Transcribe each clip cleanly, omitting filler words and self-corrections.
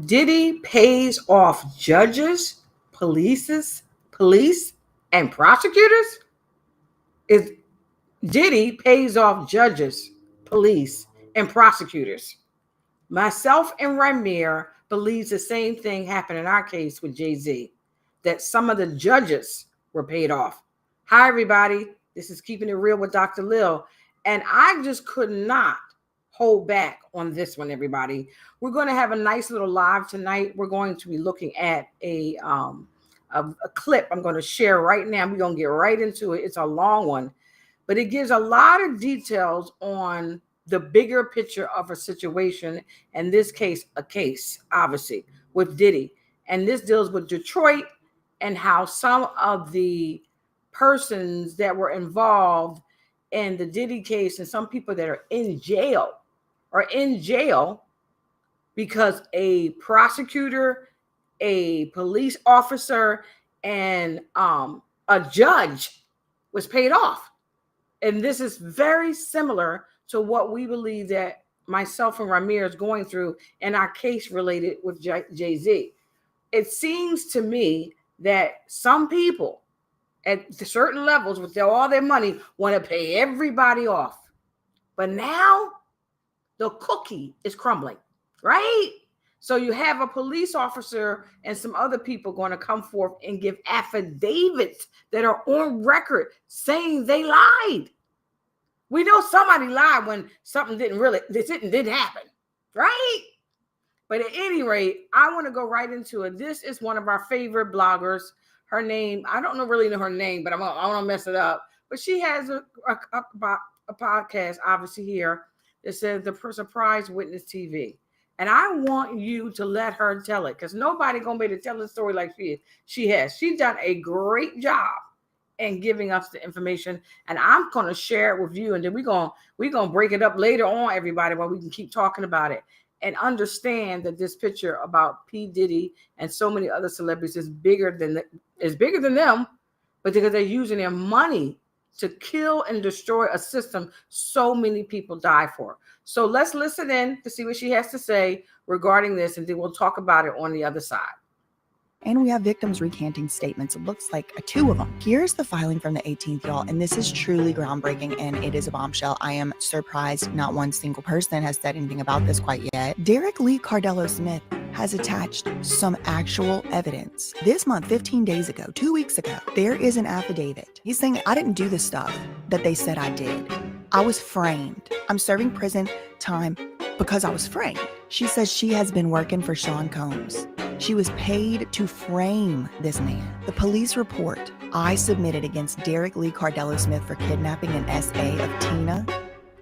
Diddy pays off judges, police, and prosecutors? Is Diddy pays off judges, police, and prosecutors. Myself and Rymir believes the same thing happened in our case with Jay-Z, that some of the judges were paid off. Hi, everybody. This is Keeping It Real with Dr. Lil. And I just could not hold back on this one, everybody. We're going to have a nice little live tonight. We're going to be looking at a clip I'm going to share right now. We're going to get right into it. It's a long one, but it gives a lot of details on the bigger picture of a situation. In this case, obviously, with Diddy. And this deals with Detroit and how some of the persons that were involved in the Diddy case and some people that are in jail because a prosecutor, a police officer, and a judge was paid off. And this is very similar to what we believe that myself and Rymir is going through in our case related with Jay-Z. It seems to me that some people at certain levels with all their money want to pay everybody off. But now the cookie is crumbling, right? So you have a police officer and some other people going to come forth and give affidavits that are on record saying they lied. We know somebody lied when something didn't happen, right? But at any rate, I want to go right into it. This is one of our favorite bloggers. Her name, I don't really know her name, but I want to mess it up. But she has a podcast, obviously, here that says The Surprise Witness TV. And I want you to let her tell it, because nobody going to be able to tell the story like she has. She's done a great job in giving us the information, and I'm going to share it with you, and then we're going to break it up later on, everybody, while we can keep talking about it and understand that this picture about P. Diddy and so many other celebrities is bigger than them, but because they're using their money to kill and destroy a system so many people die for. So let's listen in to see what she has to say regarding this, and then we'll talk about it on the other side. And we have victims recanting statements. It looks like two of them. Here's the filing from the 18th, y'all. And this is truly groundbreaking, and it is a bombshell. I am surprised not one single person has said anything about this quite yet. Derek Lee Cardello Smith has attached some actual evidence. This month, 15 days ago, 2 weeks ago, there is an affidavit. He's saying, I didn't do the stuff that they said I did. I was framed. I'm serving prison time because I was framed. She says she has been working for Sean Combs. She was paid to frame this man. The police report I submitted against Derek Lee Cardello Smith for kidnapping an SA of Tina,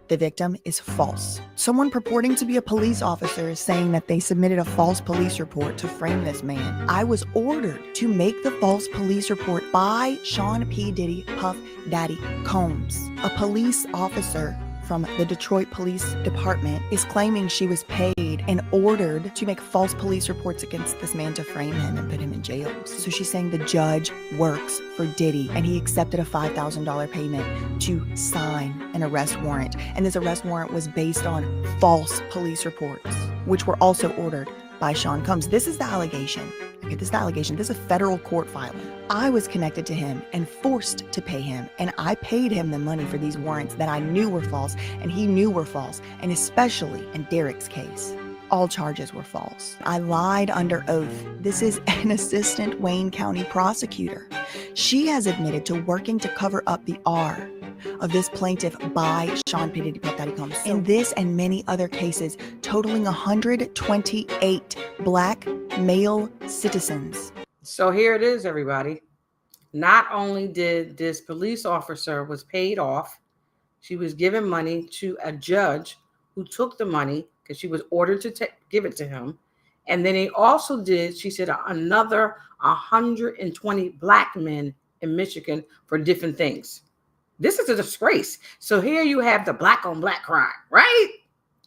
the victim, is false. Someone purporting to be a police officer is saying that they submitted a false police report to frame this man. I was ordered to make the false police report by Sean P. Diddy Puff Daddy Combs. A police officer from the Detroit Police Department is claiming she was paid and ordered to make false police reports against this man to frame him and put him in jail. So she's saying the judge works for Diddy, and he accepted a $5,000 payment to sign an arrest warrant. And this arrest warrant was based on false police reports, which were also ordered by Sean Combs. This is the allegation. Okay, this is the allegation. This is a federal court filing. I was connected to him and forced to pay him, and I paid him the money for these warrants that I knew were false and he knew were false, and especially in Derek's case, all charges were false. I lied under oath. This is an assistant Wayne County prosecutor. She has admitted to working to cover up the R of this plaintiff by Sean P. Diddy Puff Daddy Combs. In this and many other cases, totaling 128 Black male citizens. So here it is, everybody. Not only did this police officer was paid off, she was given money to a judge who took the money because she was ordered to give it to him. And then he also did, she said, another 120 Black men in Michigan for different things. This is a disgrace. So here you have the Black on Black crime, right?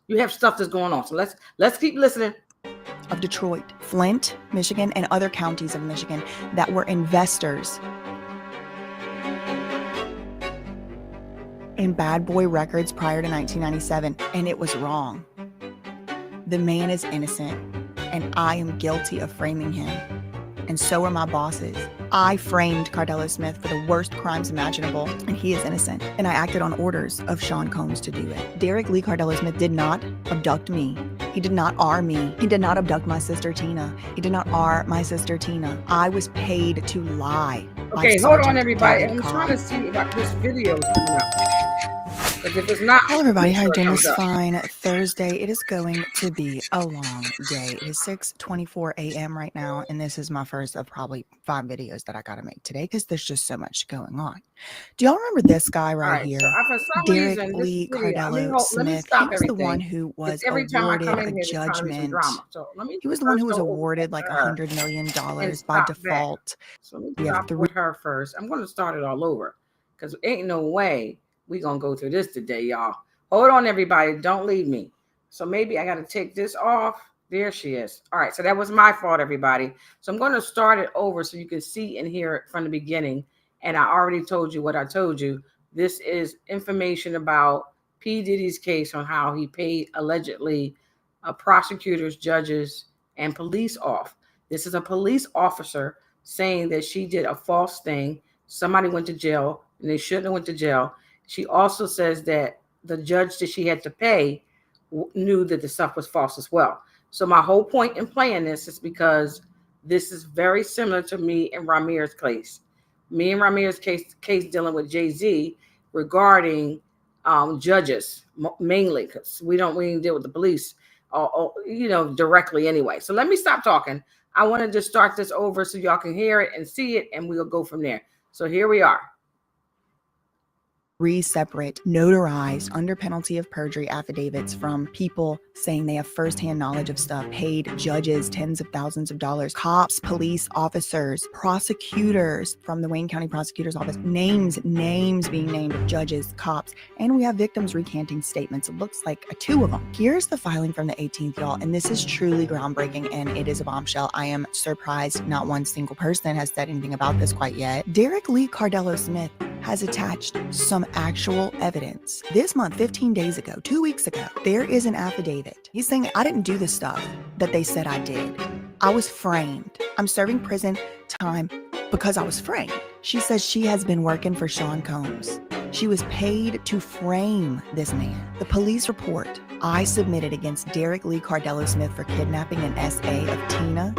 You have stuff that's going on. So let's keep listening. Of Detroit, Flint, Michigan, and other counties of Michigan that were investors in bad boy records prior to 1997, and it was wrong. The man is innocent. and I am guilty of framing him. And so are my bosses. I framed Cardello Smith for the worst crimes imaginable, and he is innocent. And I acted on orders of Sean Combs to do it. Derek Lee Cardello Smith did not abduct me. He did not R me. He did not abduct my sister Tina. He did not R my sister Tina. I was paid to lie. Okay, hold on, everybody. I'm trying to see about this video coming up. But if it's not, hello everybody, how are you doing? This fine Thursday. It is going to be a long day. It is 6:24 a.m. right now, and this is my first of probably 5 videos that I gotta make today because there's just so much going on. Do y'all remember this guy right here? So for some Derek reason, Lee Cardello Smith. He was the one who was awarded a judgment. He was the one who was awarded like $100 million by default. So let me stop with her first. I'm going to start it all over because ain't no way we gonna go through this today, y'all. Hold on, everybody. Don't leave me. So maybe I got to take this off. There she is. All right. So that was my fault, everybody. So I'm going to start it over so you can see and hear it from the beginning. And I already told you what I told you. This is information about P. Diddy's case on how he paid allegedly prosecutors, judges, and police off. This is a police officer saying that she did a false thing. Somebody went to jail and they shouldn't have went to jail. She also says that the judge that she had to pay knew that the stuff was false as well. So my whole point in playing this is because this is very similar to me and Rymir's case. Me and Rymir's case dealing with Jay-Z regarding judges, mainly because we didn't deal with the police, directly anyway. So let me stop talking. I want to just start this over so y'all can hear it and see it, and we'll go from there. So here we are. 3 separate notarized under penalty of perjury affidavits from people saying they have firsthand knowledge of stuff, paid judges tens of thousands of dollars, cops, police officers, prosecutors from the Wayne County Prosecutor's Office, names being named of judges, cops, and we have victims recanting statements. It looks like 2 of them. Here's the filing from the 18th, y'all, and this is truly groundbreaking, and it is a bombshell. I am surprised not one single person has said anything about this quite yet. Derek Lee Cardello Smith has attached some actual evidence. This month, 15 days ago, 2 weeks ago, there is an affidavit. He's saying, I didn't do the stuff that they said I did. I was framed. I'm serving prison time because I was framed. She says she has been working for Sean Combs. She was paid to frame this man. The police report I submitted against Derek Lee Cardello Smith for kidnapping an SA of Tina,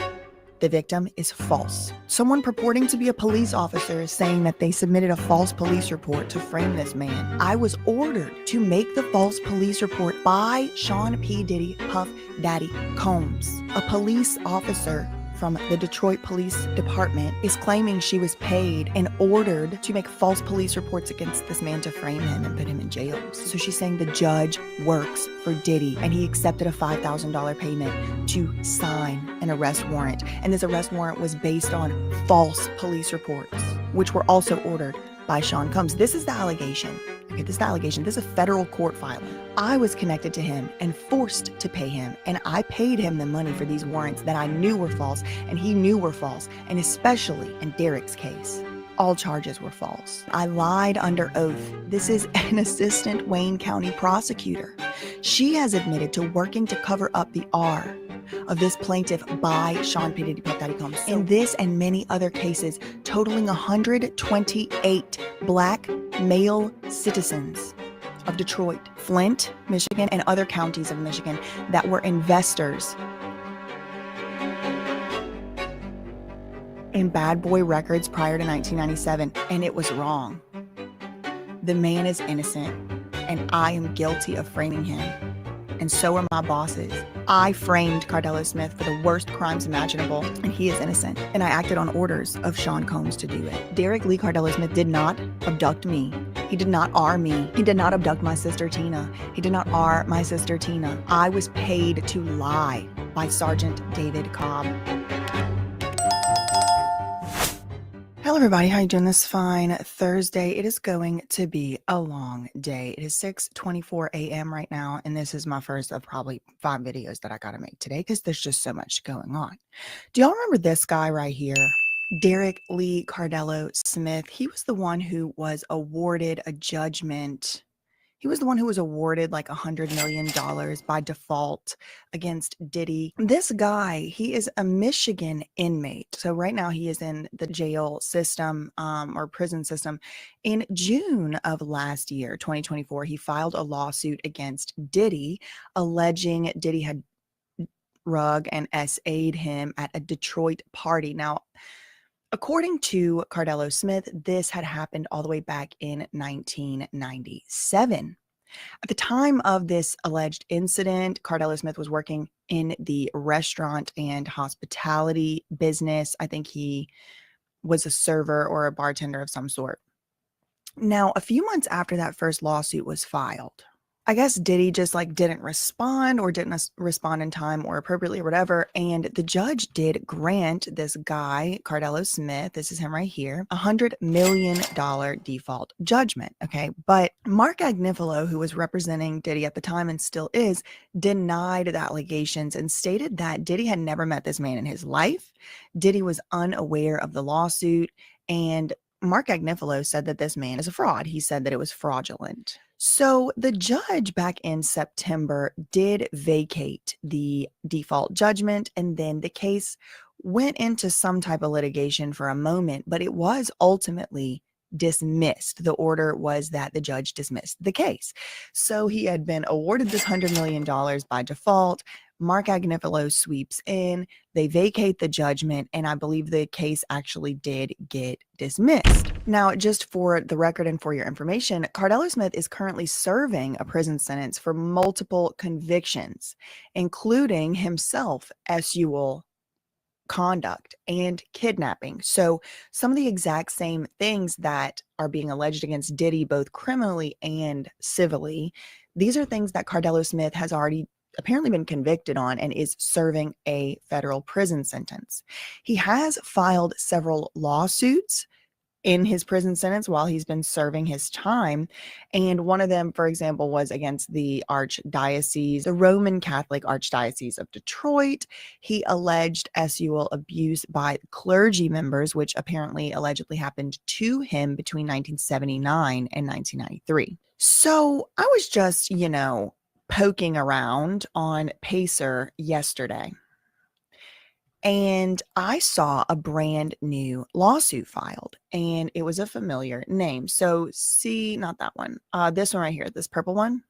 the victim, is false. Someone purporting to be a police officer is saying that they submitted a false police report to frame this man. I was ordered to make the false police report by Sean P. Diddy Puff Daddy Combs. A police officer from the Detroit Police Department is claiming she was paid and ordered to make false police reports against this man to frame him and put him in jail. So she's saying the judge works for Diddy and he accepted a $5,000 payment to sign an arrest warrant. And this arrest warrant was based on false police reports, which were also ordered by Sean Combs. This is the allegation. Okay, this is the allegation. This is a federal court filing. I was connected to him and forced to pay him, and I paid him the money for these warrants that I knew were false and he knew were false, and especially in Derek's case, all charges were false. I lied under oath. This is an assistant Wayne County prosecutor. She has admitted to working to cover up the R of this plaintiff by Sean P. Diddy Puff Daddy Combs. In this and many other cases, totaling 128 Black male citizens of Detroit, Flint, Michigan, and other counties of Michigan that were investors in bad boy records prior to 1997, and it was wrong. The man is innocent, and I am guilty of framing him, and so are my bosses. I framed Cardello Smith for the worst crimes imaginable, and he is innocent. And I acted on orders of Sean Combs to do it. Derek Lee Cardello Smith did not abduct me. He did not R me. He did not abduct my sister Tina. He did not R my sister Tina. I was paid to lie by Sergeant David Cobb. Hello everybody, how you doing this fine Thursday? It is going to be a long day. It is 6:24 a.m. right now, and this is my first of probably 5 videos that I gotta make today because there's just so much going on. Do y'all remember this guy right here? Derek Lee Cardello Smith. He was the one who was awarded a judgment. He was the one who was awarded like $100 million by default against Diddy. This guy, he is a Michigan inmate. So right now he is in the jail system or prison system. In June of last year, 2024, he filed a lawsuit against Diddy, alleging Diddy had rug and SA'd him at a Detroit party. Now, according to Cardello Smith, this had happened all the way back in 1997. At the time of this alleged incident, Cardello Smith was working in the restaurant and hospitality business. I think he was a server or a bartender of some sort. Now, a few months after that first lawsuit was filed, I guess Diddy just like didn't respond or didn't respond in time or appropriately or whatever. And the judge did grant this guy, Cardello Smith, this is him right here, $100 million default judgment. Okay. But Mark Agnifilo, who was representing Diddy at the time and still is, denied the allegations and stated that Diddy had never met this man in his life. Diddy was unaware of the lawsuit, and Mark Agnifilo said that this man is a fraud. He said that it was fraudulent. So the judge back in September did vacate the default judgment, and then the case went into some type of litigation for a moment, but it was ultimately dismissed. The order was that the judge dismissed the case. So he had been awarded this $100 million by default. Mark Agnifilo sweeps in, they vacate the judgment, and I believe the case actually did get dismissed. Now, just for the record and for your information, Cardello Smith is currently serving a prison sentence for multiple convictions, including himself SUL conduct and kidnapping. So some of the exact same things that are being alleged against Diddy, both criminally and civilly, these are things that Cardello Smith has already apparently been convicted on and is serving a federal prison sentence. He has filed several lawsuits in his prison sentence while he's been serving his time. And one of them, for example, was against the Archdiocese, the Roman Catholic Archdiocese of Detroit. He alleged SUL abuse by clergy members, which apparently allegedly happened to him between 1979 and 1993. So I was just, poking around on Pacer yesterday, and I saw a brand new lawsuit filed, and it was a familiar name. So see, not that one, this one right here, this purple one.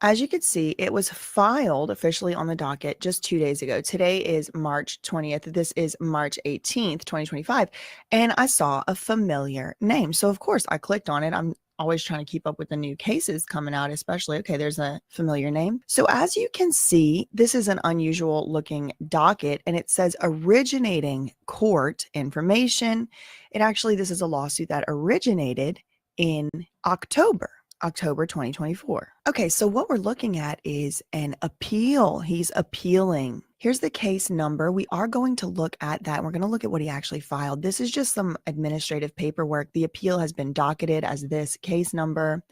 As you can see, it was filed officially on the docket just 2 days ago. Today is March 20th. This is March 18th, 2025. And I saw a familiar name. So of course I clicked on it. I'm always trying to keep up with the new cases coming out, especially, okay, there's a familiar name. So as you can see, this is an unusual looking docket, and it says originating court information. This is a lawsuit that originated in October 2024. Okay, so what we're looking at is an appeal. He's appealing. Here's the case number. We are going to look at that. We're going to look at what he actually filed. This is just some administrative paperwork. The appeal has been docketed as this case number.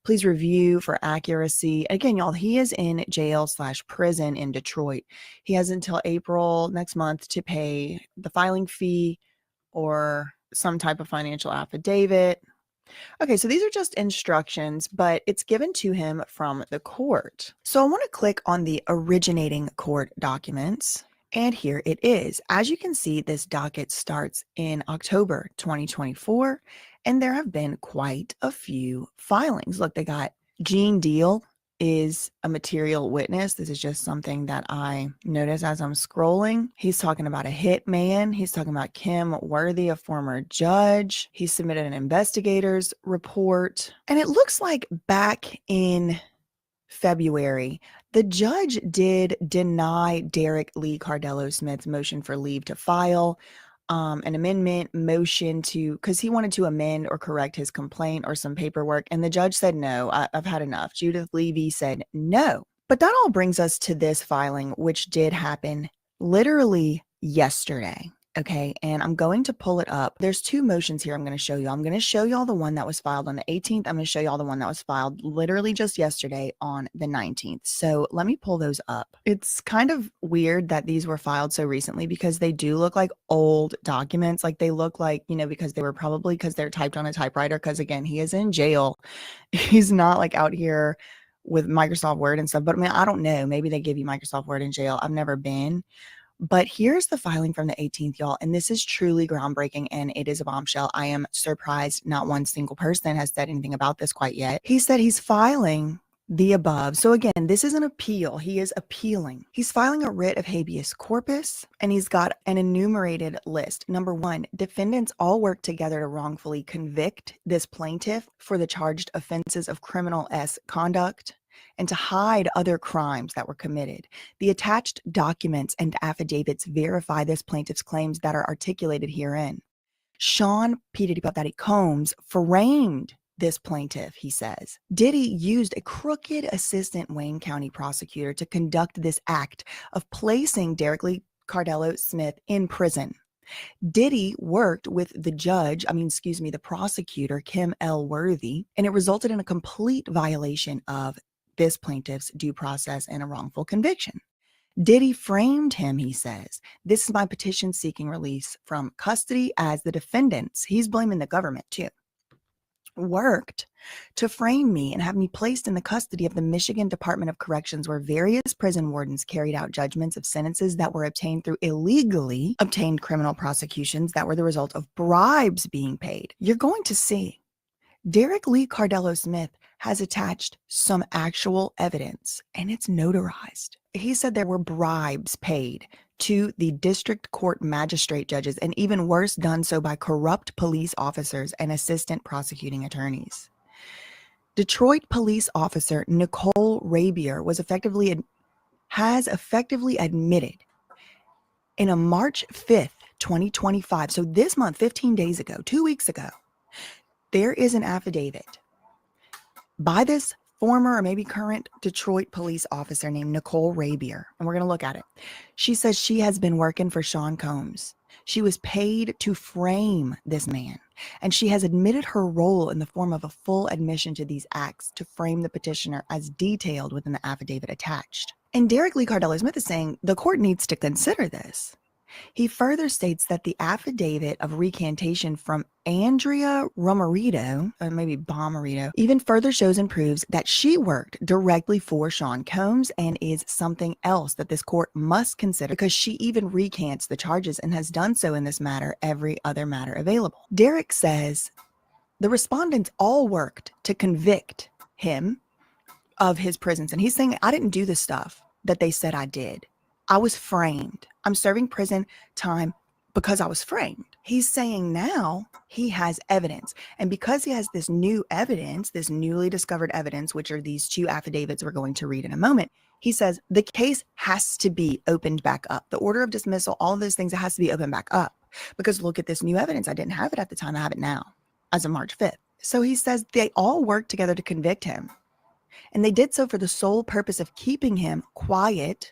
Please review for accuracy. Again, y'all, he is in jail/prison in Detroit. He has until April next month to pay the filing fee or some type of financial affidavit. Okay, so these are just instructions, but it's given to him from the court. So I want to click on the originating court documents, and here it is. As you can see, this docket starts in October 2024, and there have been quite a few filings. Look, they got Gene Deal is a material witness. This is just something that I noticed as I'm scrolling. He's talking about a hitman. He's talking about Kim Worthy, a former judge. He submitted an investigator's report. And it looks like back in February, the judge did deny Derek Lee Cardello Smith's motion for leave to file an amendment motion because he wanted to amend or correct his complaint or some paperwork. And the judge said, no, I've had enough. Judith Levy said no. But that all brings us to this filing, which did happen literally yesterday. Okay, and I'm going to pull it up. There's two motions here I'm going to show you. I'm going to show y'all the one that was filed on the 18th. I'm going to show y'all the one that was filed literally just yesterday on the 19th. So let me pull those up. It's kind of weird that these were filed so recently because they do look like old documents. Like they look like, because they were probably because they're typed on a typewriter. Because again, he is in jail. He's not like out here with Microsoft Word and stuff. But I mean, I don't know. Maybe they give you Microsoft Word in jail. I've never been. But here's the filing from the 18th, y'all. And this is truly groundbreaking and it is a bombshell. I am surprised not one single person has said anything about this quite yet. He said he's filing the above. So again, this is an appeal. He is appealing. He's filing a writ of habeas corpus and he's got an enumerated list. Number one, defendants all work together to wrongfully convict this plaintiff for the charged offenses of criminal conduct and to hide other crimes that were committed. The attached documents and affidavits verify this plaintiff's claims that are articulated herein. Sean P. Diddy Combs framed this plaintiff, he says. Diddy used a crooked assistant Wayne County prosecutor to conduct this act of placing Derek Cardello Smith in prison. Diddy worked with the prosecutor, Kim L. Worthy, and it resulted in a complete violation of this plaintiff's due process and a wrongful conviction. Diddy framed him, he says. This is my petition seeking release from custody as the defendants. He's blaming the government too. Worked to frame me and have me placed in the custody of the Michigan Department of Corrections, where various prison wardens carried out judgments of sentences that were obtained through illegally obtained criminal prosecutions that were the result of bribes being paid. You're going to see Derek Lee Cardello Smith has attached some actual evidence and it's notarized. He said there were bribes paid to the district court magistrate judges, and even worse, done so by corrupt police officers and assistant prosecuting attorneys. Detroit police officer Nicole Rymir has effectively admitted in a March 5th, 2025, so this month, 15 days ago, 2 weeks ago, there is an affidavit by this former or maybe current Detroit police officer named Nicole Rymir, and we're going to look at it. She says she has been working for Sean Combs. She was paid to frame this man, and she has admitted her role in the form of a full admission to these acts to frame the petitioner as detailed within the affidavit attached. And Derek Lee Cardello Smith is saying the court needs to consider this. He further states that the affidavit of recantation from Andrea Romarito, or maybe Bomarito, even further shows and proves that she worked directly for Sean Combs and is something else that this court must consider, because she even recants the charges and has done so in this matter, every other matter available. Derek says the respondents all worked to convict him of his prisons. And he's saying, I didn't do the stuff that they said I did. I was framed. I'm serving prison time because I was framed. He's saying now he has evidence. And because he has this new evidence, this newly discovered evidence, which are these two affidavits we're going to read in a moment, he says the case has to be opened back up. The order of dismissal, all of those things, it has to be opened back up. Because look at this new evidence. I didn't have it at the time. I have it now as of March 5th. So he says they all worked together to convict him. And they did so for the sole purpose of keeping him quiet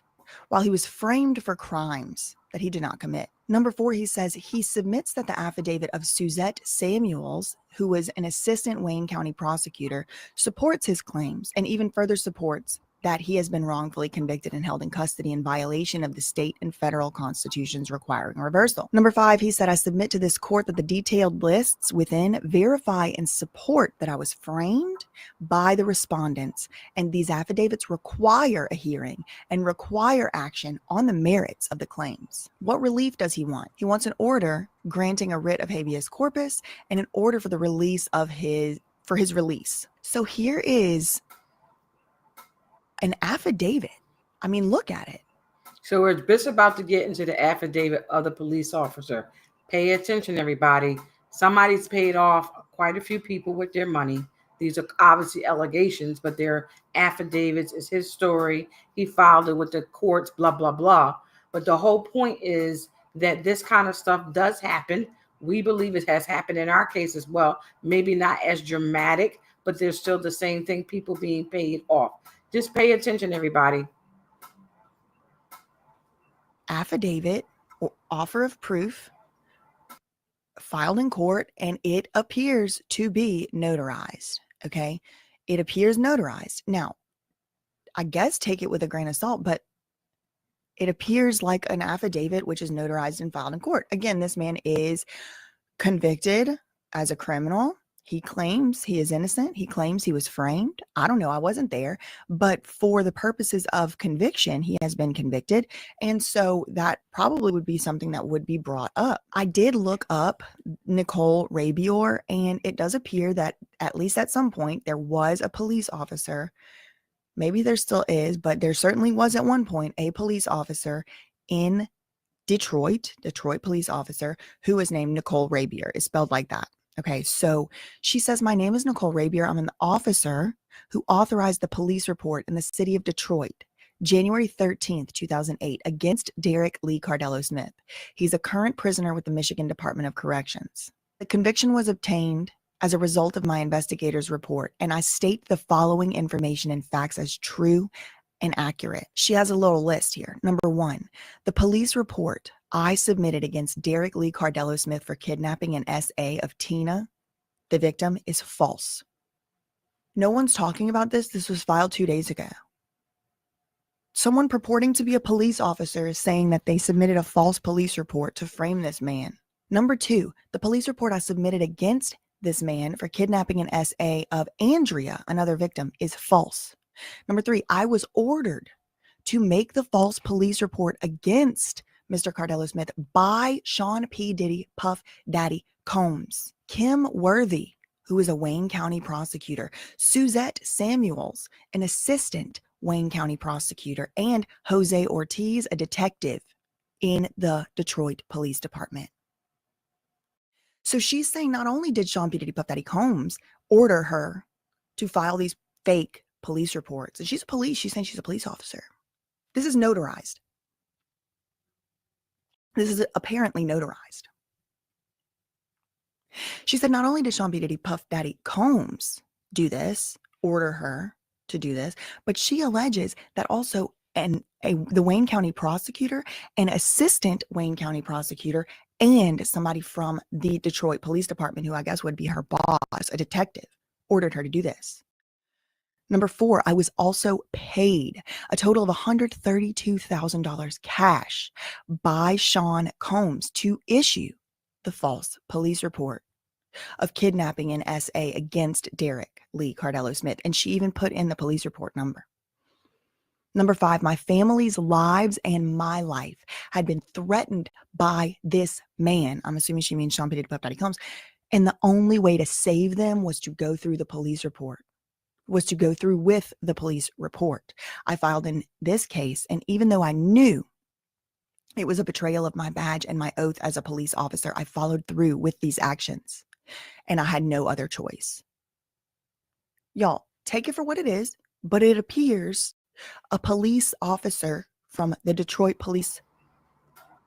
while he was framed for crimes that he did not commit. Number 4, he says he submits that the affidavit of Suzette Samuels, who was an assistant Wayne County prosecutor, supports his claims and even further supports that he has been wrongfully convicted and held in custody in violation of the state and federal constitutions requiring reversal. Number 5, he said, I submit to this court that the detailed lists within verify and support that I was framed by the respondents, and these affidavits require a hearing and require action on the merits of the claims. What relief does he want? He wants an order granting a writ of habeas corpus and an order for the release of his release. So here is an affidavit. I mean, look at it. So we're just about to get into the affidavit of the police officer. Pay attention, everybody. Somebody's paid off quite a few people with their money. These are obviously allegations, but they're affidavits. It's his story. He filed it with the courts, blah, blah, blah. But the whole point is that this kind of stuff does happen. We believe it has happened in our case as well. Maybe not as dramatic, but there's still the same thing, people being paid off. Just pay attention, everybody. Affidavit or offer of proof filed in court, and it appears to be notarized. Okay. It appears notarized. Now, I guess take it with a grain of salt, but it appears like an affidavit which is notarized and filed in court. Again, this man is convicted as a criminal. He claims he is innocent. He claims he was framed. I don't know. I wasn't there. But for the purposes of conviction, he has been convicted. And so that probably would be something that would be brought up. I did look up Nicole Rymir, and it does appear that at least at some point there was a police officer. Maybe there still is, but there certainly was at one point a police officer in Detroit police officer who was named Nicole Rymir. It's spelled like that. Okay, so she says, my name is Nicole Rymir. I'm an officer who authorized the police report in the city of Detroit, January 13th, 2008, against Derek Lee Cardello Smith. He's a current prisoner with the Michigan Department of Corrections. The conviction was obtained as a result of my investigator's report, and I state the following information and facts as true and accurate. She has a little list here. Number 1, the police report I submitted against Derek Lee Cardello Smith for kidnapping an SA of Tina, the victim, is false. No one's talking about this. This was filed 2 days ago. Someone purporting to be a police officer is saying that they submitted a false police report to frame this man. Number 2, the police report I submitted against this man for kidnapping an SA of Andrea, another victim, is false. Number 3, I was ordered to make the false police report against Mr. Cardello Smith by Sean P. Diddy Puff Daddy Combs, Kim Worthy, who is a Wayne County prosecutor, Suzette Samuels, an assistant Wayne County prosecutor, and Jose Ortiz, a detective in the Detroit Police Department. So she's saying not only did Sean P. Diddy Puff Daddy Combs order her to file these fake police reports, and she's saying she's a police officer. This is notarized. This is apparently notarized. She said not only did Sean P. Diddy Puff Daddy Combs do this, order her to do this, but she alleges that also the Wayne County prosecutor, an assistant Wayne County prosecutor, and somebody from the Detroit Police Department, who I guess would be her boss, a detective, ordered her to do this. Number 4, I was also paid a total of $132,000 cash by Sean Combs to issue the false police report of kidnapping an SA against Derek Lee Cardello Smith. And she even put in the police report number. Number 5, my family's lives and my life had been threatened by this man. I'm assuming she means Sean P. Diddy Puff Daddy Combs. And the only way to save them was to go through the police report. Was to go through with the police report. I filed in this case, and even though I knew it was a betrayal of my badge and my oath as a police officer, I followed through with these actions, and I had no other choice. Y'all, take it for what it is, but it appears a police officer from the Detroit Police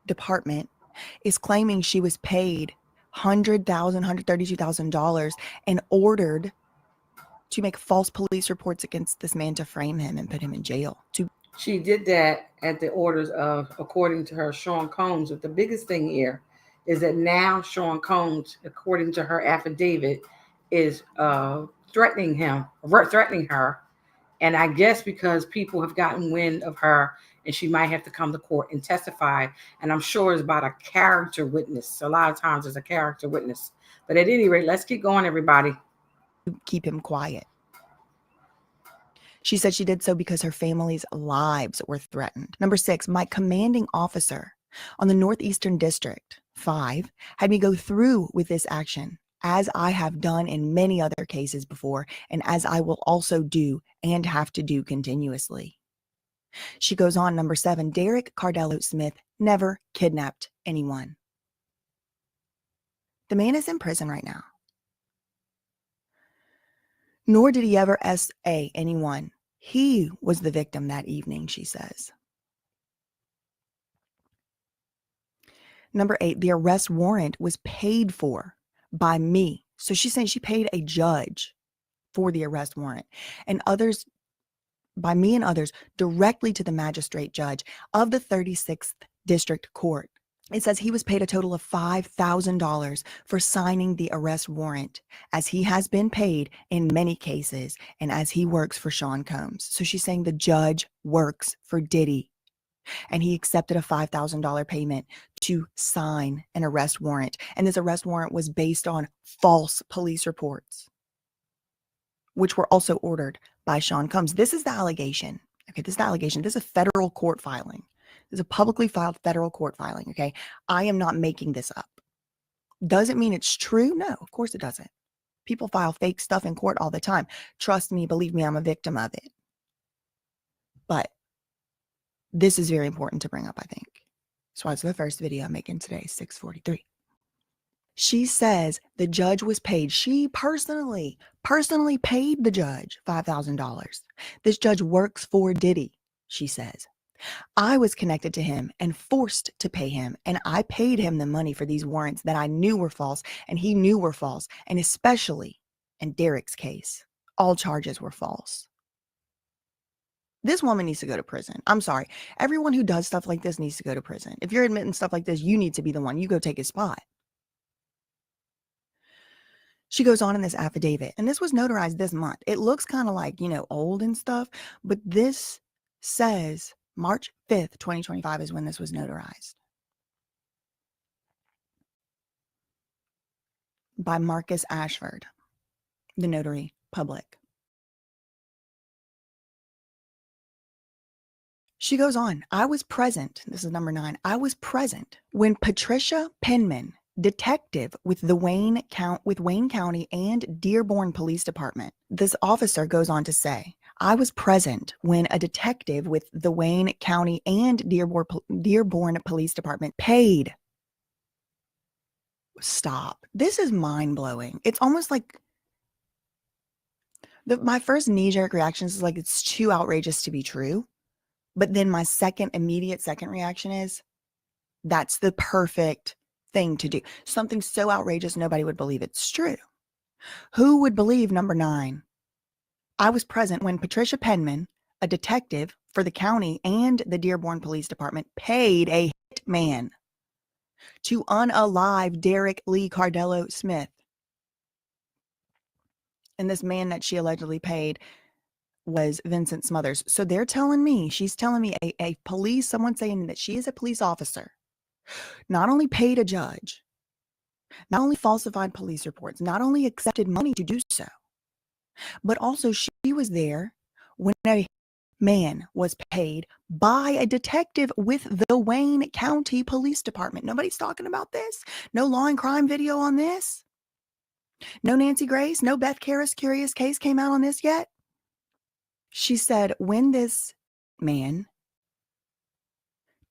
Department is claiming she was paid $132,000 and ordered to make false police reports against this man to frame him and put him in jail. She did that at the orders of, according to her, Sean Combs. But the biggest thing here is that now Sean Combs, according to her affidavit, is threatening her. And I guess because people have gotten wind of her and she might have to come to court and testify. And I'm sure it's about a character witness. A lot of times it's a character witness. But at any rate, let's keep going, everybody. Keep him quiet. She said she did so because her family's lives were threatened. Number 6, my commanding officer on the Northeastern District 5 had me go through with this action, as I have done in many other cases before, and as I will also do and have to do continuously. She goes on, number 7, Derek Cardello Smith never kidnapped anyone. The man is in prison right now. Nor did he ever SA anyone. He was the victim that evening, she says. Number 8, the arrest warrant was paid for by me. So she's saying she paid a judge for the arrest warrant, and others, by me and others, directly to the magistrate judge of the 36th District Court It says he was paid a total of $5,000 for signing the arrest warrant, as he has been paid in many cases and as he works for Sean Combs. So she's saying the judge works for Diddy, and he accepted a $5,000 payment to sign an arrest warrant. And this arrest warrant was based on false police reports, which were also ordered by Sean Combs. This is the allegation. Okay, this is the allegation. This is a federal court filing. This is a publicly filed federal court filing, okay? I am not making this up. Does it mean it's true? No, of course it doesn't. People file fake stuff in court all the time. Trust me, believe me, I'm a victim of it. But this is very important to bring up, I think. So it's the first video I'm making today, 6:43. She says the judge was paid. She personally paid the judge $5,000. This judge works for Diddy, she says. I was connected to him and forced to pay him, and I paid him the money for these warrants that I knew were false and he knew were false, and especially in Derek's case, all charges were false. This woman needs to go to prison. I'm sorry. Everyone who does stuff like this needs to go to prison. If you're admitting stuff like this, you need to be the one. You go take his spot. She goes on in this affidavit, and this was notarized this month. It looks kind of like, old and stuff, but this says March 5th, 2025 is when this was notarized by Marcus Ashford, the notary public. She goes on, I was present. This is number 9. I was present when Patricia Penman, detective with Wayne County and Dearborn Police Department. This officer goes on to say, I was present when a detective with the Wayne County and Dearborn Police Department paid. Stop. This is mind-blowing. It's almost like my first knee-jerk reaction is like, it's too outrageous to be true. But then my immediate second reaction is, that's the perfect thing to do. Something so outrageous, nobody would believe it's true. Who would believe number 9? I was present when Patricia Penman, a detective for the county and the Dearborn Police Department, paid a hitman to unalive Derek Lee Cardello Smith. And this man that she allegedly paid was Vincent Smothers. So she's telling me someone saying that she is a police officer, not only paid a judge, not only falsified police reports, not only accepted money to do so, but also she was there when a man was paid by a detective with the Wayne County Police Department. Nobody's talking about this. No law and crime video on this. No Nancy Grace, no Beth Karras Curious Case came out on this yet. She said when this man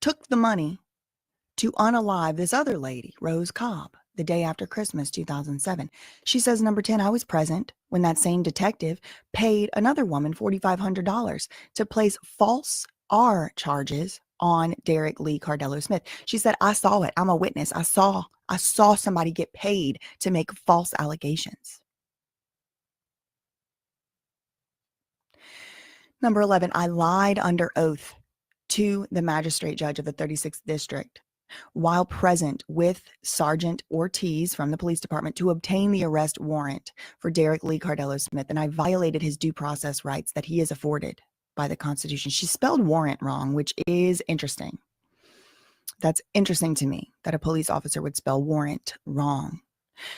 took the money to unalive this other lady, Rose Cobb, the day after Christmas 2007. She says, number 10, I was present when that same detective paid another woman $4,500 to place false R charges on Derek Lee Cardello Smith. She said, I saw it. I'm a witness. I saw somebody get paid to make false allegations. Number 11, I lied under oath to the magistrate judge of the 36th district while present with Sergeant Ortiz from the police department to obtain the arrest warrant for Derek Lee Cardello Smith, and I violated his due process rights that he is afforded by the Constitution. She spelled warrant wrong, which is interesting. That's interesting to me that a police officer would spell warrant wrong.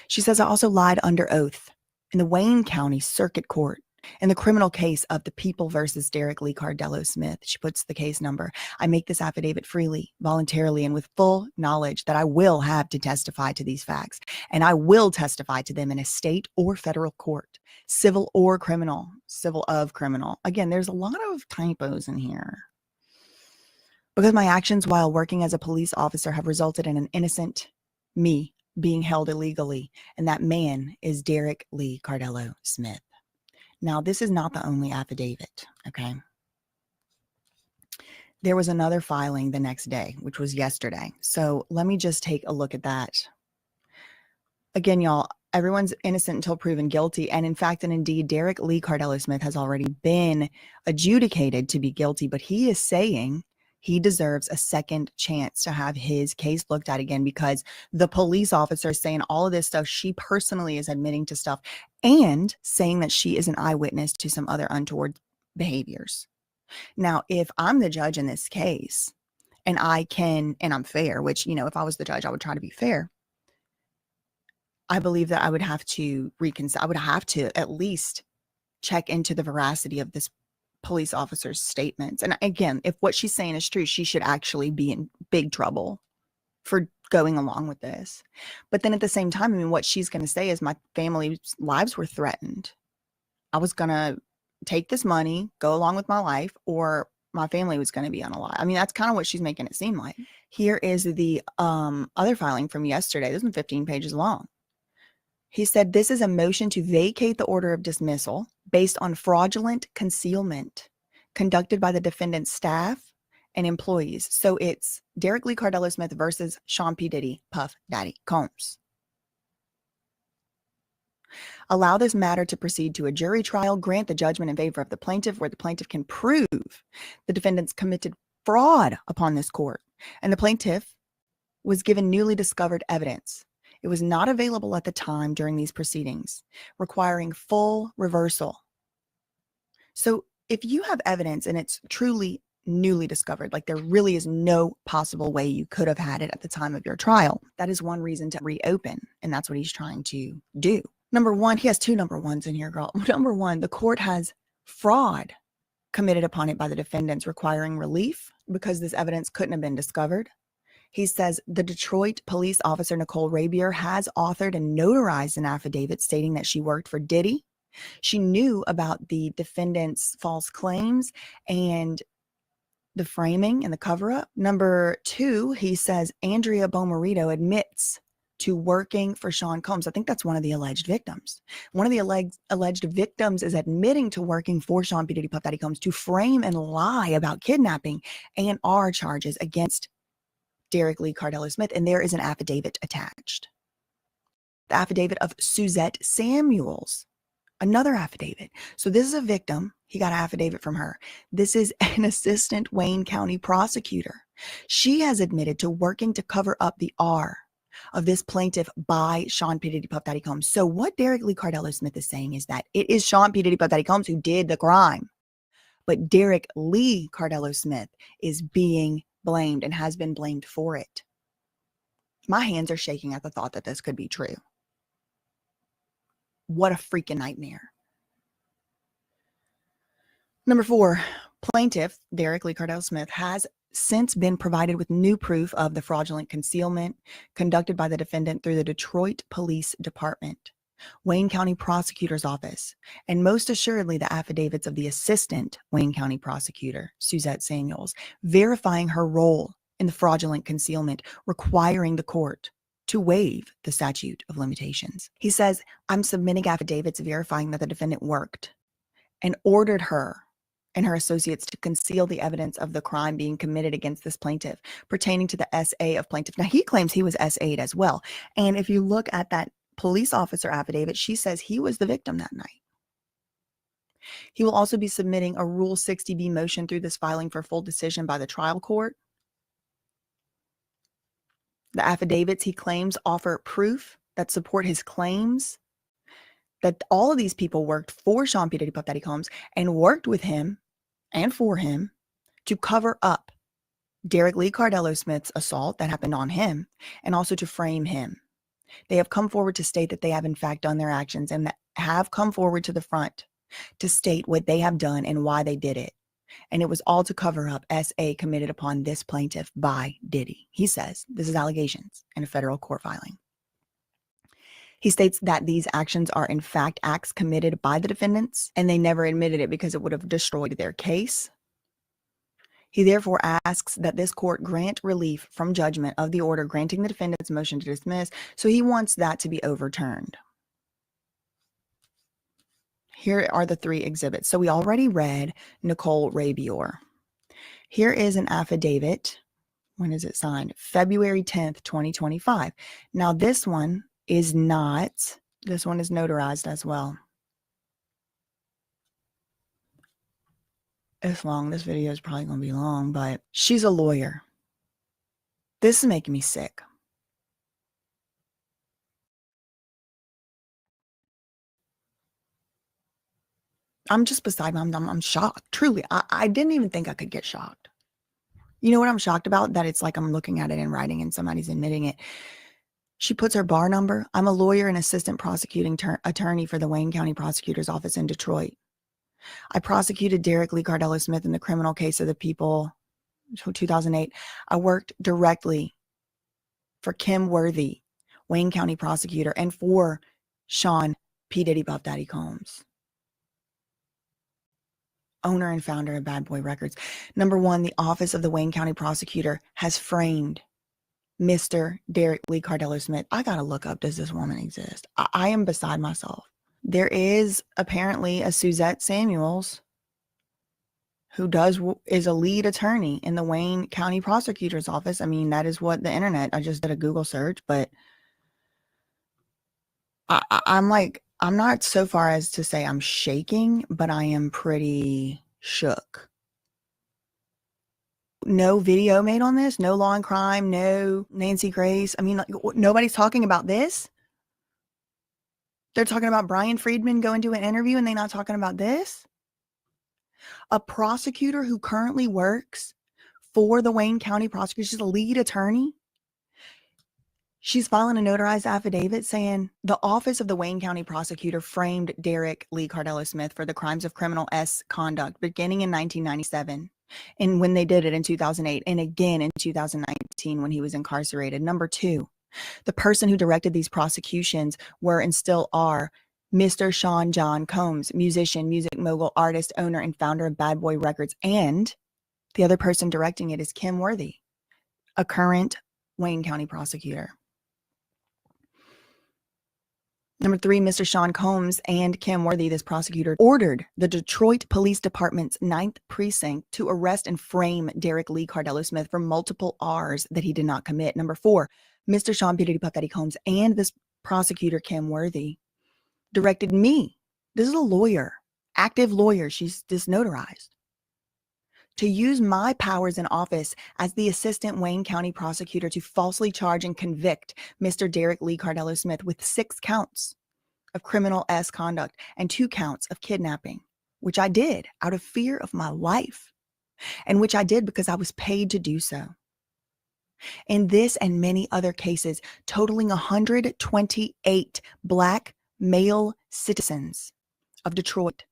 She says, I also lied under oath in the Wayne County Circuit Court in the criminal case of the People versus Derek Lee Cardello Smith. She puts the case number. I make this affidavit freely, voluntarily, and with full knowledge that I will have to testify to these facts, and I will testify to them in a state or federal court, civil or criminal, civil of criminal. Again, there's a lot of typos in here. Because my actions while working as a police officer have resulted in an innocent me being held illegally, and that man is Derek Lee Cardello Smith. Now, this is not the only affidavit, okay? There was another filing the next day, which was yesterday. So let me just take a look at that. Again, y'all, everyone's innocent until proven guilty. And in fact, and indeed, Derek Lee Cardello Smith has already been adjudicated to be guilty, but he is saying He deserves a second chance to have his case looked at again, because the police officer is saying all of this stuff. She personally is admitting to stuff and saying that she is an eyewitness to some other untoward behaviors. Now, if I'm the judge in this case and I'm fair, which, if I was the judge, I would try to be fair. I believe that I would have to reconcile. I would have to at least check into the veracity of this police officer's statements. And again, if what she's saying is true, she should actually be in big trouble for going along with this. But then at the same time, what she's going to say is my family's lives were threatened. I was going to take this money, go along with my life, or my family was going to be unalive. That's kind of what she's making it seem like. Here is the other filing from yesterday. This one's 15 pages long. He said, this is a motion to vacate the order of dismissal based on fraudulent concealment conducted by the defendant's staff and employees. So it's Derek Lee Cardello Smith versus Sean P. Diddy, Puff Daddy Combs. Allow this matter to proceed to a jury trial, grant the judgment in favor of the plaintiff where the plaintiff can prove the defendants committed fraud upon this court, and the plaintiff was given newly discovered evidence. It was not available at the time during these proceedings, requiring full reversal. So if you have evidence and it's truly newly discovered, like there really is no possible way you could have had it at the time of your trial, that is one reason to reopen. And that's what he's trying to do. Number one, he has two number ones in here, girl. Number one, the court has fraud committed upon it by the defendants, requiring relief because this evidence couldn't have been discovered. He says the Detroit police officer, Nicole Rymir, has authored and notarized an affidavit stating that she worked for Diddy. She knew about the defendant's false claims and the framing and the cover-up. Number two, he says Andrea Bomarito admits to working for Sean Combs. I think that's one of the alleged victims. One of the alleged victims is admitting to working for Sean P. Diddy Puff Daddy Combs to frame and lie about kidnapping and our charges against Derek Lee Cardello Smith, and there is an affidavit attached. The affidavit of Suzette Samuels, another affidavit. So this is a victim. He got an affidavit from her. This is an assistant Wayne County prosecutor. She has admitted to working to cover up the R of this plaintiff by Sean P. Diddy Puff Daddy Combs. So what Derek Lee Cardello Smith is saying is that it is Sean P. Diddy Puff Daddy Combs who did the crime. But Derek Lee Cardello Smith is being blamed and has been blamed for it. My hands are shaking at the thought that this could be true. What a freaking nightmare. Number four, plaintiff Derek Lee Cardello Smith has since been provided with new proof of the fraudulent concealment conducted by the defendant through the Detroit Police Department, Wayne County Prosecutor's Office, and most assuredly the affidavits of the assistant Wayne County Prosecutor, Suzette Samuels, verifying her role in the fraudulent concealment, requiring the court to waive the statute of limitations. He says, I'm submitting affidavits verifying that the defendant worked and ordered her and her associates to conceal the evidence of the crime being committed against this plaintiff pertaining to the SA of plaintiff. Now, he claims he was SA'd as well. And if you look at that police officer affidavit, she says he was the victim that night. He will also be submitting a Rule 60B motion through this filing for full decision by the trial court. The affidavits he claims offer proof that support his claims that all of these people worked for Sean P. Diddy Puff Daddy Combs and worked with him and for him to cover up Derek Lee Cardello Smith's assault that happened on him and also to frame him. They have come forward to state that they have in fact done their actions and that have come forward to the front to state what they have done and why they did it. And it was all to cover up SA committed upon this plaintiff by Diddy. He says this is allegations in a federal court filing. He states that these actions are in fact acts committed by the defendants and they never admitted it because it would have destroyed their case. He therefore asks that this court grant relief from judgment of the order granting the defendant's motion to dismiss. So he wants that to be overturned. Here are the three exhibits. So we already read Nicole Rymir. Here is an affidavit. When is it signed? February 10th, 2025. Now this one is not. This one is notarized as well. It's long. This video is probably going to be long, but she's a lawyer. This is making me sick. I'm just beside me. I'm shocked. Truly. I didn't even think I could get shocked. You know what I'm shocked about? That it's like I'm looking at it in writing and somebody's admitting it. She puts her bar number. I'm a lawyer and assistant prosecuting attorney for the Wayne County Prosecutor's Office in Detroit. I prosecuted Derek Lee Cardello Smith in the criminal case of the people, 2008. I worked directly for Kim Worthy, Wayne County Prosecutor, and for Sean P. Diddy Puff Daddy Combs, owner and founder of Bad Boy Records. Number one, the Office of the Wayne County Prosecutor has framed Mr. Derek Lee Cardello Smith. I gotta look up, does this woman exist? I am beside myself. There is apparently a Suzette Samuels who is a lead attorney in the Wayne County Prosecutor's Office. I mean, that is what the internet, I just did a Google search, but I'm like, I'm not so far as to say I'm shaking, but I am pretty shook. No video made on this, no Law and Crime, no Nancy Grace. I mean, like, nobody's talking about this. They're talking about Brian Friedman going to an interview and they're not talking about this. A prosecutor who currently works for the Wayne County Prosecutor, she's a lead attorney. She's filing a notarized affidavit saying the Office of the Wayne County Prosecutor framed Derek Lee Cardello Smith for the crimes of criminal S conduct beginning in 1997. And when they did it in 2008 and again in 2019 when he was incarcerated. Number two, the person who directed these prosecutions were and still are Mr. Sean John Combs, musician, music mogul, artist, owner, and founder of Bad Boy Records. And the other person directing it is Kim Worthy, a current Wayne County prosecutor. Number three, Mr. Sean Combs and Kim Worthy, this prosecutor, ordered the Detroit Police Department's 9th Precinct to arrest and frame Derek Lee Cardello Smith for multiple R's that he did not commit. Number four, Mr. Sean P. Diddy Puff Daddy Combs and this prosecutor, Kim Worthy, directed me. This is a lawyer, active lawyer. She's just notarized. To use my powers in office as the assistant Wayne County prosecutor to falsely charge and convict Mr. Derek Lee Cardello Smith with 6 counts of criminal S conduct and 2 counts of kidnapping, which I did out of fear of my life, and which I did because I was paid to do so. In this and many other cases, totaling 128 Black male citizens of Detroit,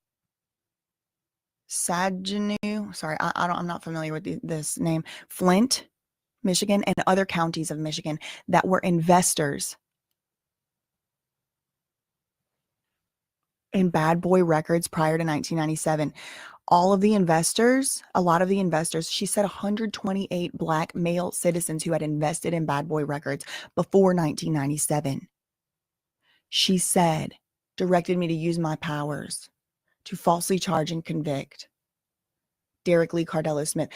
Saginaw, sorry, I'm not familiar with this name, Flint, Michigan, and other counties of Michigan that were investors in Bad Boy Records prior to 1997. All of the investors, a lot of the investors, she said 128 Black male citizens who had invested in Bad Boy Records before 1997. She said, directed me to use my powers to falsely charge and convict Derek Lee Cardello Smith.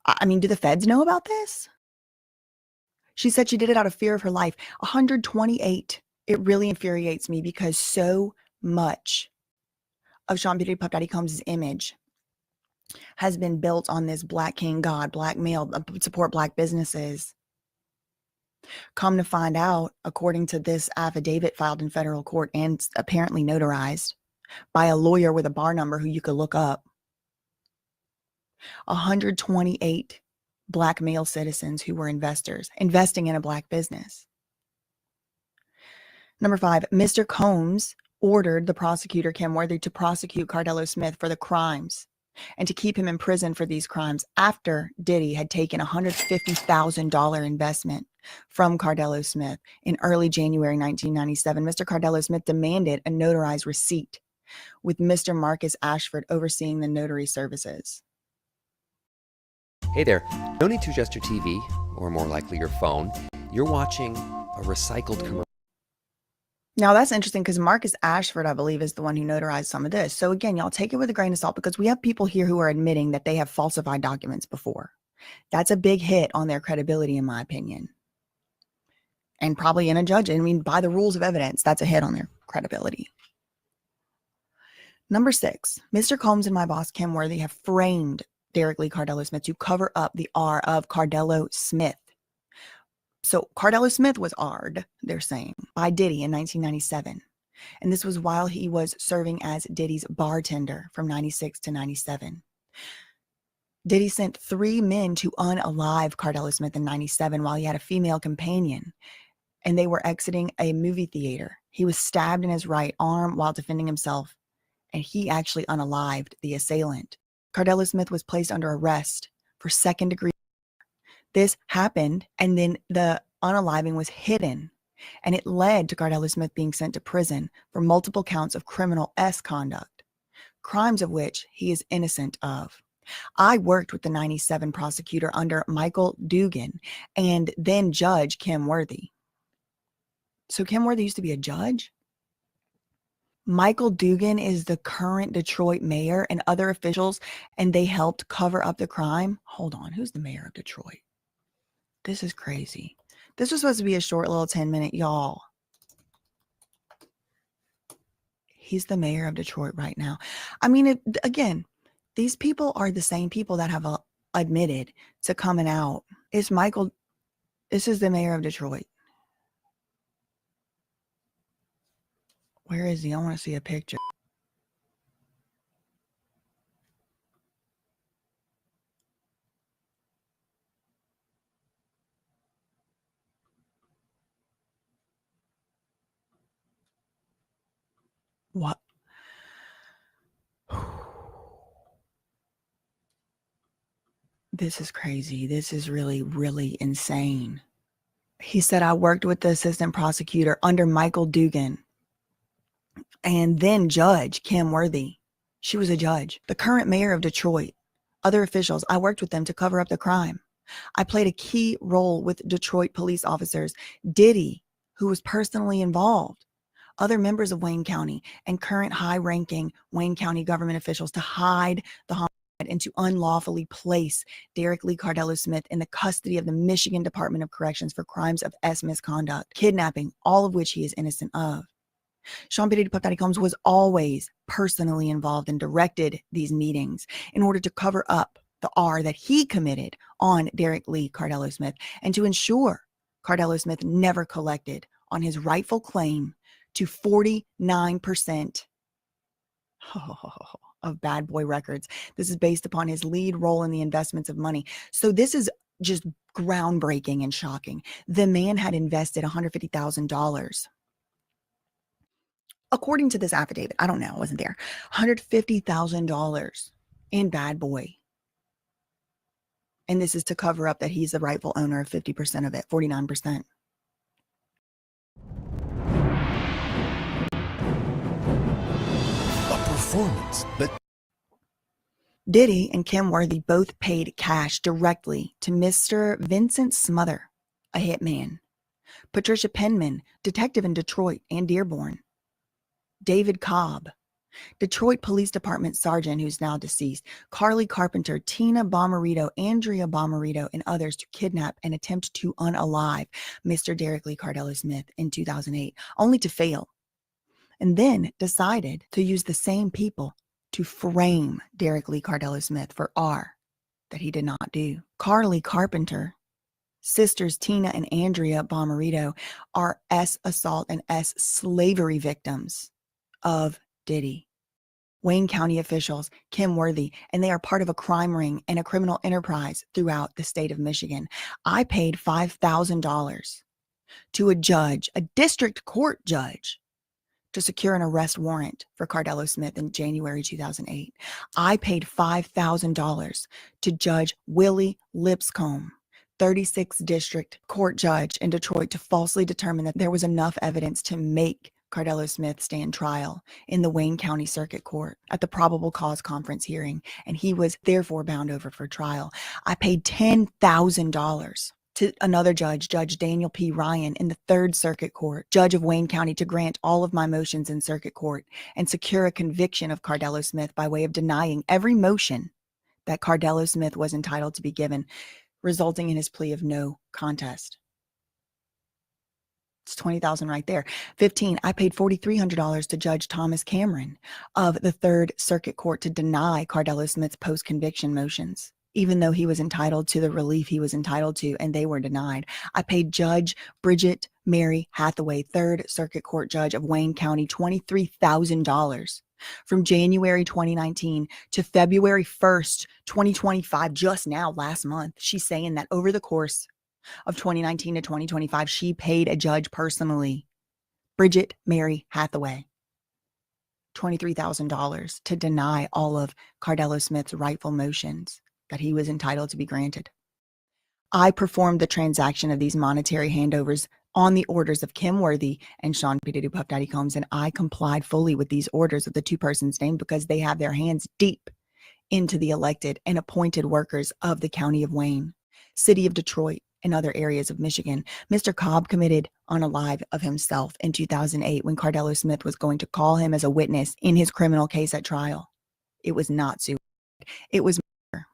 I mean, do the feds know about this? She said she did it out of fear of her life. 128. It really infuriates me because so much of Sean P. Puff Daddy Combs' image has been built on this Black king god, Black male, support Black businesses. Come to find out, according to this affidavit filed in federal court and apparently notarized by a lawyer with a bar number who you could look up, 128 Black male citizens who were investors, investing in a Black business. Number 5, Mr. Combs ordered the prosecutor, Kim Worthy, to prosecute Cardello Smith for the crimes and to keep him in prison for these crimes after Diddy had taken a $150,000 investment from Cardello Smith in early January 1997. Mr. Cardello Smith demanded a notarized receipt with Mr. Marcus Ashford overseeing the notary services. Hey there, no need to adjust your TV, or more likely your phone. You're watching a recycled commercial. Now that's interesting because Marcus Ashford, I believe, is the one who notarized some of this. So again, y'all take it with a grain of salt because we have people here who are admitting that they have falsified documents before. That's a big hit on their credibility, in my opinion. And probably in a judge, I mean, by the rules of evidence, that's a hit on their credibility. Number 6, Mr. Combs and my boss, Kim Worthy, have framed Derek Lee Cardello Smith to cover up the R of Cardello Smith. So Cardello Smith was R'd, they're saying, by Diddy in 1997. And this was while he was serving as Diddy's bartender from 96 to 97. Diddy sent 3 men to unalive Cardello Smith in 97 while he had a female companion, and they were exiting a movie theater. He was stabbed in his right arm while defending himself, and he actually unalived the assailant. Cardello Smith was placed under arrest for second-degree. This happened, and then the unaliving was hidden, and it led to Cardello Smith being sent to prison for multiple counts of criminal conduct, crimes of which he is innocent of. I worked with the 97 prosecutor under Michael Dugan and then Judge Kim Worthy. So Kim Worthy used to be a judge? Michael Dugan is the current Detroit mayor and other officials, and they helped cover up the crime. Hold on, who's the mayor of Detroit? This is crazy. This was supposed to be a short little 10-minute, y'all. He's the mayor of Detroit right now. I mean, again, these people are the same people that have admitted to coming out. It's Michael. This is the mayor of Detroit. Where is he? I want to see a picture. What? This is crazy. This is really, really insane. He said, I worked with the assistant prosecutor under Michael Dugan and then Judge Kim Worthy. She was a judge. The current mayor of Detroit, other officials, I worked with them to cover up the crime. I played a key role with Detroit police officers, Diddy, who was personally involved, other members of Wayne County, and current high-ranking Wayne County government officials to hide the homicide and to unlawfully place Derek Lee Cardello Smith in the custody of the Michigan Department of Corrections for crimes of misconduct, kidnapping, all of which he is innocent of. Sean P. Diddy Puff Daddy Combs was always personally involved and directed these meetings in order to cover up the R that he committed on Derek Lee Cardello Smith and to ensure Cardello Smith never collected on his rightful claim to 49% of Bad Boy Records. This is based upon his lead role in the investments of money. So this is just groundbreaking and shocking. The man had invested $150,000. According to this affidavit, I don't know, I wasn't there, $150,000 in Bad Boy. And this is to cover up that he's the rightful owner of 50% of it, 49%. A performance that Diddy and Kim Worthy both paid cash directly to Mr. Vincent Smother, a hitman, Patricia Penman, detective in Detroit and Dearborn, David Cobb, Detroit Police Department Sergeant, who's now deceased, Carly Carpenter, Tina Bomarito, Andrea Bomarito, and others to kidnap and attempt to unalive Mr. Derek Lee Cardello Smith in 2008, only to fail, and then decided to use the same people to frame Derek Lee Cardello Smith for R that he did not do. Carly Carpenter, sisters Tina and Andrea Bomarito, are assault and slavery victims of Diddy. Wayne County officials, Kim Worthy, and they are part of a crime ring and a criminal enterprise throughout the state of Michigan. I paid $5,000 to a judge, a district court judge, to secure an arrest warrant for Cardello Smith in January 2008. I paid $5,000 to Judge Willie Lipscomb, 36th District Court Judge in Detroit, to falsely determine that there was enough evidence to make Cardello Smith stand trial in the Wayne County Circuit Court at the probable cause conference hearing, and he was therefore bound over for trial. I paid $10,000 to another judge, Judge Daniel P. Ryan in the 3rd Circuit Court, judge of Wayne County, to grant all of my motions in circuit court and secure a conviction of Cardello Smith by way of denying every motion that Cardello Smith was entitled to be given, resulting in his plea of no contest. It's $20,000 right there. 15, I paid $4,300 to Judge Thomas Cameron of the Third Circuit Court to deny Cardello Smith's post-conviction motions, even though he was entitled to the relief he was entitled to, and they were denied. I paid Judge Bridget Mary Hathaway, Third Circuit Court Judge of Wayne County, $23,000 from January 2019 to February 1st, 2025, just now, last month. She's saying that over the course of 2019 to 2025, she paid a judge personally, Bridget Mary Hathaway, $23,000 to deny all of Cardello Smith's rightful motions that he was entitled to be granted. I performed the transaction of these monetary handovers on the orders of Kim Worthy and Sean P. Diddy Puff Daddy Combs, and I complied fully with these orders of the two persons named because they have their hands deep into the elected and appointed workers of the County of Wayne, City of Detroit, and other areas of Michigan. Mr. Cobb committed unalive of himself in 2008 when Cardello Smith was going to call him as a witness in his criminal case at trial. It was not suicide. It was murder,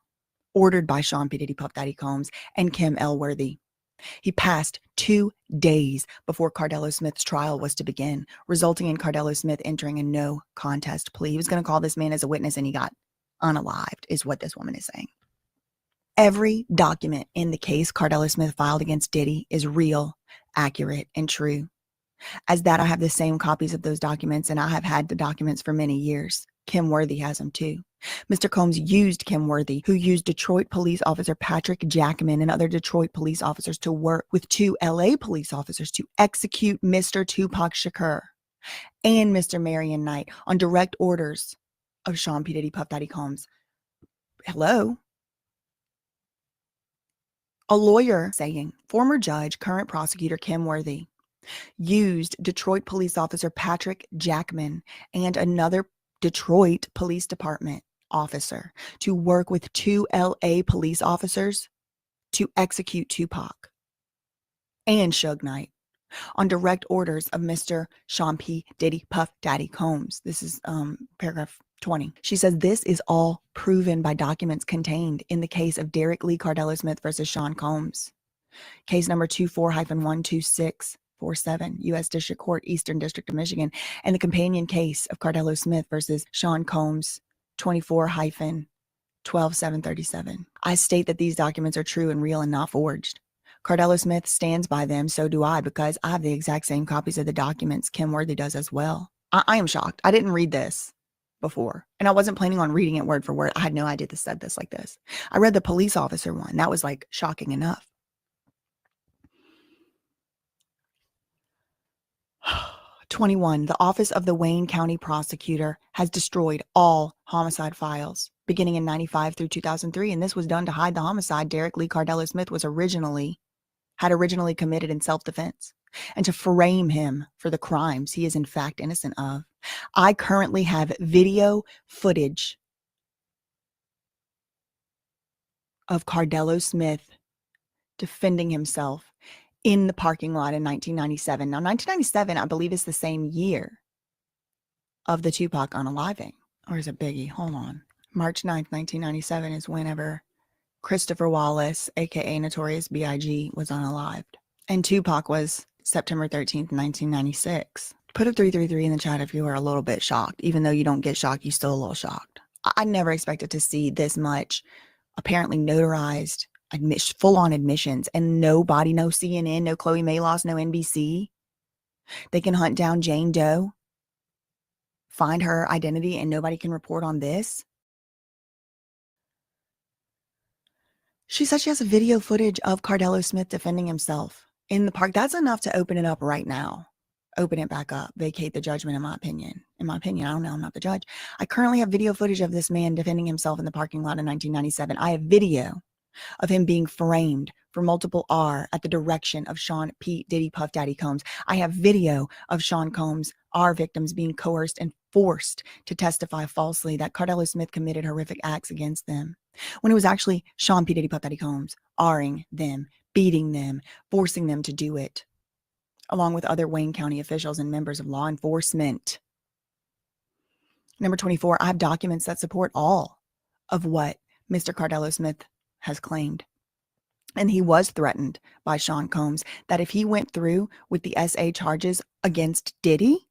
ordered by Sean P. Diddy Puff Daddy Combs and Kim L. Worthy. He passed 2 days before Cardello Smith's trial was to begin, resulting in Cardello Smith entering a no contest plea. He was going to call this man as a witness and he got unalived, is what this woman is saying. Every document in the case Cardello Smith filed against Diddy is real, accurate, and true. As that, I have the same copies of those documents, and I have had the documents for many years. Kim Worthy has them too. Mr. Combs used Kim Worthy, who used Detroit police officer Patrick Jackman and other Detroit police officers to work with 2 LA police officers to execute Mr. Tupac Shakur and Mr. Marion Knight on direct orders of Sean P. Diddy Puff Daddy Combs. Hello? A lawyer saying former judge, current prosecutor Kim Worthy used Detroit police officer Patrick Jackman and another Detroit Police Department officer to work with 2 LA police officers to execute Tupac and Suge Knight on direct orders of Mr. Sean P. Diddy Puff Daddy Combs. This is paragraph 20. She says this is all proven by documents contained in the case of Derek Lee Cardello Smith versus Sean Combs. Case number 24-12647, U.S. District Court, Eastern District of Michigan, and the companion case of Cardello Smith versus Sean Combs, 24-12737. I state that these documents are true and real and not forged. Cardello Smith stands by them, so do I, because I have the exact same copies of the documents Kim Worthy does as well. I am shocked. I didn't read this before, and I wasn't planning on reading it word for word. I had no idea this said this like this. I read the police officer one. That was like shocking enough. 21. The Office of the Wayne County Prosecutor has destroyed all homicide files beginning in 95 through 2003, and this was done to hide the homicide Derek Lee Cardello Smith had originally committed in self-defense, and to frame him for the crimes he is in fact innocent of. I currently have video footage of Cardello Smith defending himself in the parking lot in 1997. Now, 1997, I believe, is the same year of the Tupac unaliving. Or is it Biggie? Hold on. March 9th, 1997 is whenever Christopher Wallace, a.k.a. Notorious B.I.G., was unalived. And Tupac was September 13th, 1996. Put a 333 in the chat if you are a little bit shocked. Even though you don't get shocked, you're still a little shocked. I never expected to see this much apparently notarized, full-on admissions, and nobody, no CNN, no Chloe Malos, no NBC. They can hunt down Jane Doe, find her identity, and nobody can report on this. She said she has a video footage of Cardello Smith defending himself in the park. That's enough to open it up right now. Open it back up. Vacate the judgment, in my opinion. In my opinion, I don't know. I'm not the judge. I currently have video footage of this man defending himself in the parking lot in 1997. I have video of him being framed for multiple R at the direction of Sean P. Diddy Puff Daddy Combs. I have video of Sean Combs, our victims, being coerced and forced to testify falsely that Cardello Smith committed horrific acts against them, when it was actually Sean P. Diddy Puff Daddy Combs R-ing them, beating them, forcing them to do it, along with other Wayne County officials and members of law enforcement. Number 24, I have documents that support all of what Mr. Cardello Smith has claimed. and he was threatened by Sean Combs that if he went through with the SA charges against Diddy,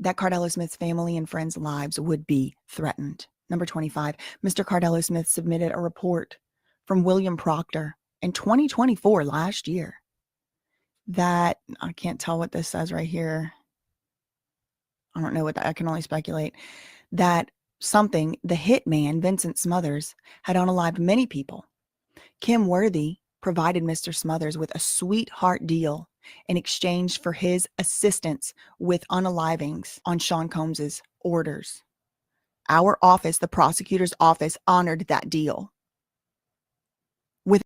that Cardello Smith's family and friends' lives would be threatened. Number 25, Mr. Cardello Smith submitted a report from William Proctor in 2024, last year, that I can't tell what this says right here. I don't know what that, I can only speculate that something, the hitman, Vincent Smothers, had unalived many people. Kim Worthy provided Mr. Smothers with a sweetheart deal in exchange for his assistance with unalivings on Sean Combs's orders. Our office, the prosecutor's office, honored that deal with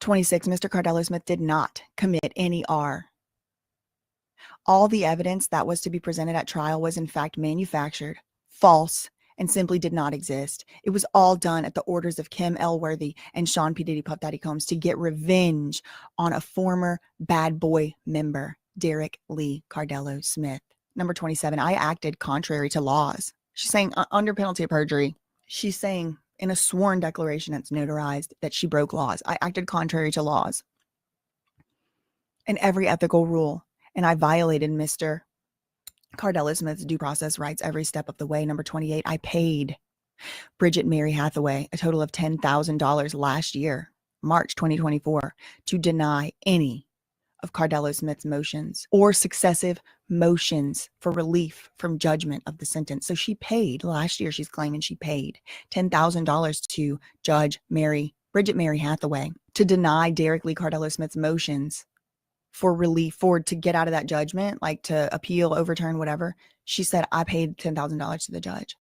26. Mr. Cardello Smith did not commit any R. All the evidence that was to be presented at trial was in fact manufactured, false, and simply did not exist. It was all done at the orders of Kim L. Worthy and Sean P. Diddy Puff Daddy Combs to get revenge on a former bad boy member, Derek Lee Cardello Smith. Number 27, I acted contrary to laws. She's saying under penalty of perjury. She's saying in a sworn declaration that's notarized that she broke laws. I acted contrary to laws and every ethical rule, and I violated Mr. Cardello Smith's due process rights every step of the way. Number 28, I paid Bridget Mary Hathaway a total of $10,000 last year, March 2024, to deny any of Cardello Smith's motions or successive motions for relief from judgment of the sentence. So she paid last year, she's claiming she paid $10,000 to Judge Bridget Mary Hathaway to deny Derek Lee Cardello Smith's motions for relief, to get out of that judgment, like to appeal, overturn, whatever. She said, I paid $10,000 to the judge.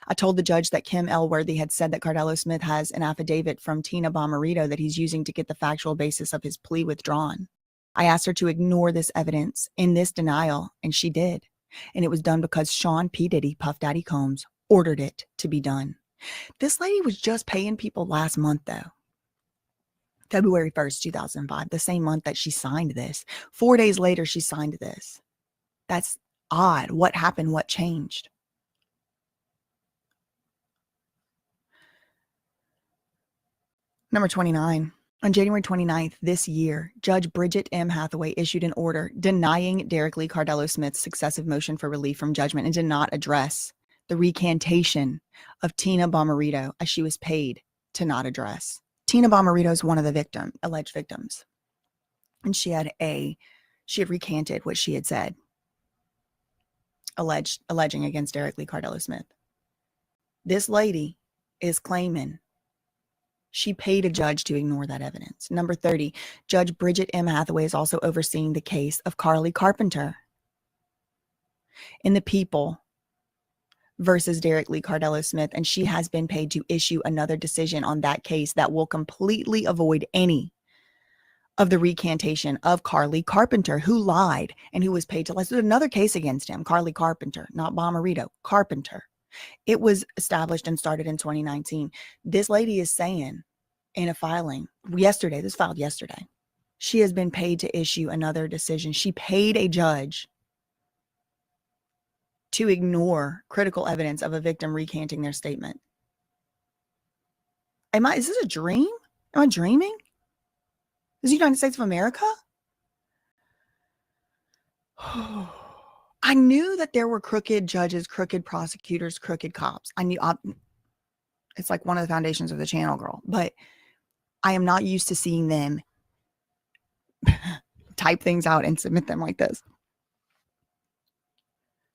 I told the judge that Kim L. Worthy had said that Cardello Smith has an affidavit from Tina Bomarito that he's using to get the factual basis of his plea withdrawn. I asked her to ignore this evidence in this denial, and she did. And it was done because Sean P. Diddy Puff Daddy Combs ordered it to be done. This lady was just paying people last month, though. February 1st, 2005, the same month that she signed this. 4 days later, she signed this. That's odd. What happened? What changed? Number 29. On January 29th this year, Judge Bridget M. Hathaway issued an order denying Derek Lee Cardello Smith's successive motion for relief from judgment and did not address the recantation of Tina Bomarito, as she was paid to not address. Tina Bomarito is one of the alleged victims. And she had recanted what she had said, alleging against Derek Lee Cardello Smith. This lady is claiming she paid a judge to ignore that evidence. Number 30, Judge Bridget M. Hathaway is also overseeing the case of Carly Carpenter in the People versus Derek Lee Cardello Smith, and she has been paid to issue another decision on that case that will completely avoid any of the recantation of Carly Carpenter, who lied and who was paid to lie. So there's another case against him, Carly Carpenter, not Bomarito, Carpenter. It was established and started in 2019. This lady is saying in a filing yesterday, this filed yesterday, she has been paid to issue another decision. She paid a judge to ignore critical evidence of a victim recanting their statement. Is this a dream? Am I dreaming? Is the United States of America? I knew that there were crooked judges, crooked prosecutors, crooked cops. I knew it's like one of the foundations of the channel, girl. But I am not used to seeing them type things out and submit them like this.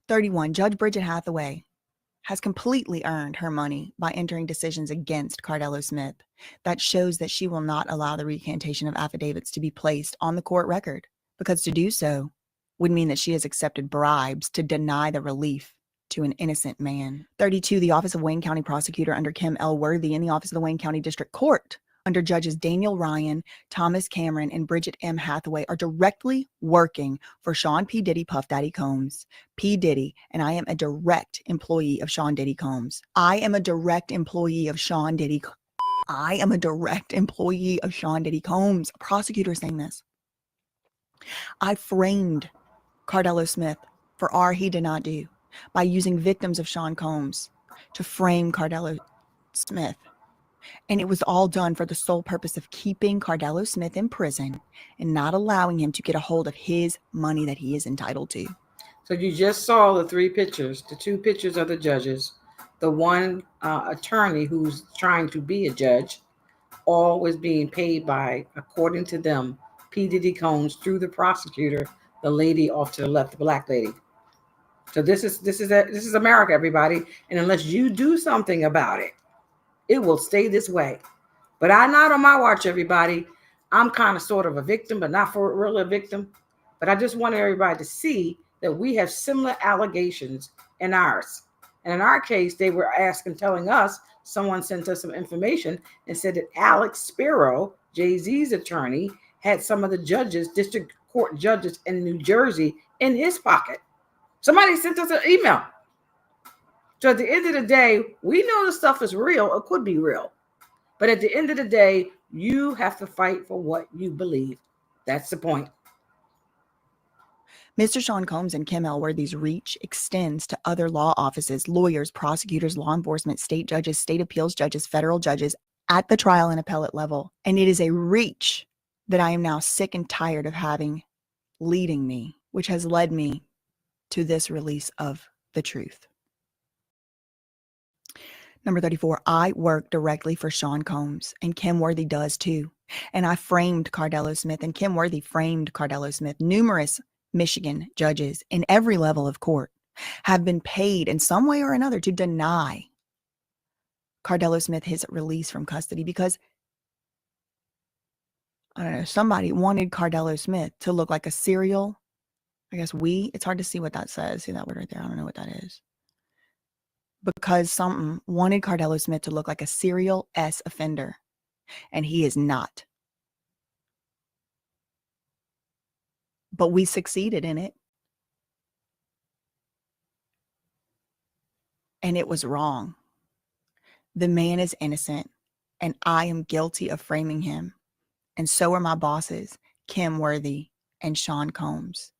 31, Judge Bridget Hathaway has completely earned her money by entering decisions against Cardello Smith. That shows that she will not allow the recantation of affidavits to be placed on the court record, because to do so would mean that she has accepted bribes to deny the relief to an innocent man. 32, the Office of Wayne County Prosecutor under Kim L. Worthy and the Office of the Wayne County District Court under Judges Daniel Ryan, Thomas Cameron, and Bridget M. Hathaway are directly working for Sean P. Diddy Puff Daddy Combs, P. Diddy, and I am a direct employee of Sean Diddy Combs. I am a direct employee of Sean Diddy. I am a direct employee of Sean Diddy Combs. A prosecutor saying this. I framed Cardello Smith for R he did not do by using victims of Sean Combs to frame Cardello Smith. And it was all done for the sole purpose of keeping Cardello Smith in prison and not allowing him to get a hold of his money that he is entitled to. So you just saw the three pictures, the two pictures of the judges, the one attorney who's trying to be a judge, all was being paid by, according to them, P. Diddy Combs through the prosecutor, the lady off to the left, the black lady. So this is America, everybody. And unless you do something about it, it will stay this way. But I'm not on my watch, everybody. I'm kind of sort of a victim, but not for real a victim. But I just wanted everybody to see that we have similar allegations in ours. And in our case, they were telling us, someone sent us some information and said that Alex Spiro, Jay-Z's attorney, had some of the judges, district court judges in New Jersey in his pocket. Somebody sent us an email. So at the end of the day, we know the stuff is real. It could be real. But at the end of the day, you have to fight for what you believe. That's the point. Mr. Sean Combs and Kim Elworthy's reach extends to other law offices, lawyers, prosecutors, law enforcement, state judges, state appeals judges, federal judges at the trial and appellate level. And it is a reach that I am now sick and tired of having leading me, which has led me to this release of the truth. Number 34, I work directly for Sean Combs, and Kim Worthy does too. And I framed Cardello Smith, and Kim Worthy framed Cardello Smith. Numerous Michigan judges in every level of court have been paid in some way or another to deny Cardello Smith his release from custody because, I don't know, somebody wanted Cardello Smith to look like a serial, it's hard to see what that says. See that word right there? I don't know what that is. Because something wanted Cardello Smith to look like a serial S offender, and he is not. But we succeeded in it. And it was wrong. The man is innocent, and I am guilty of framing him. And so are my bosses, Kim Worthy and Sean Combs.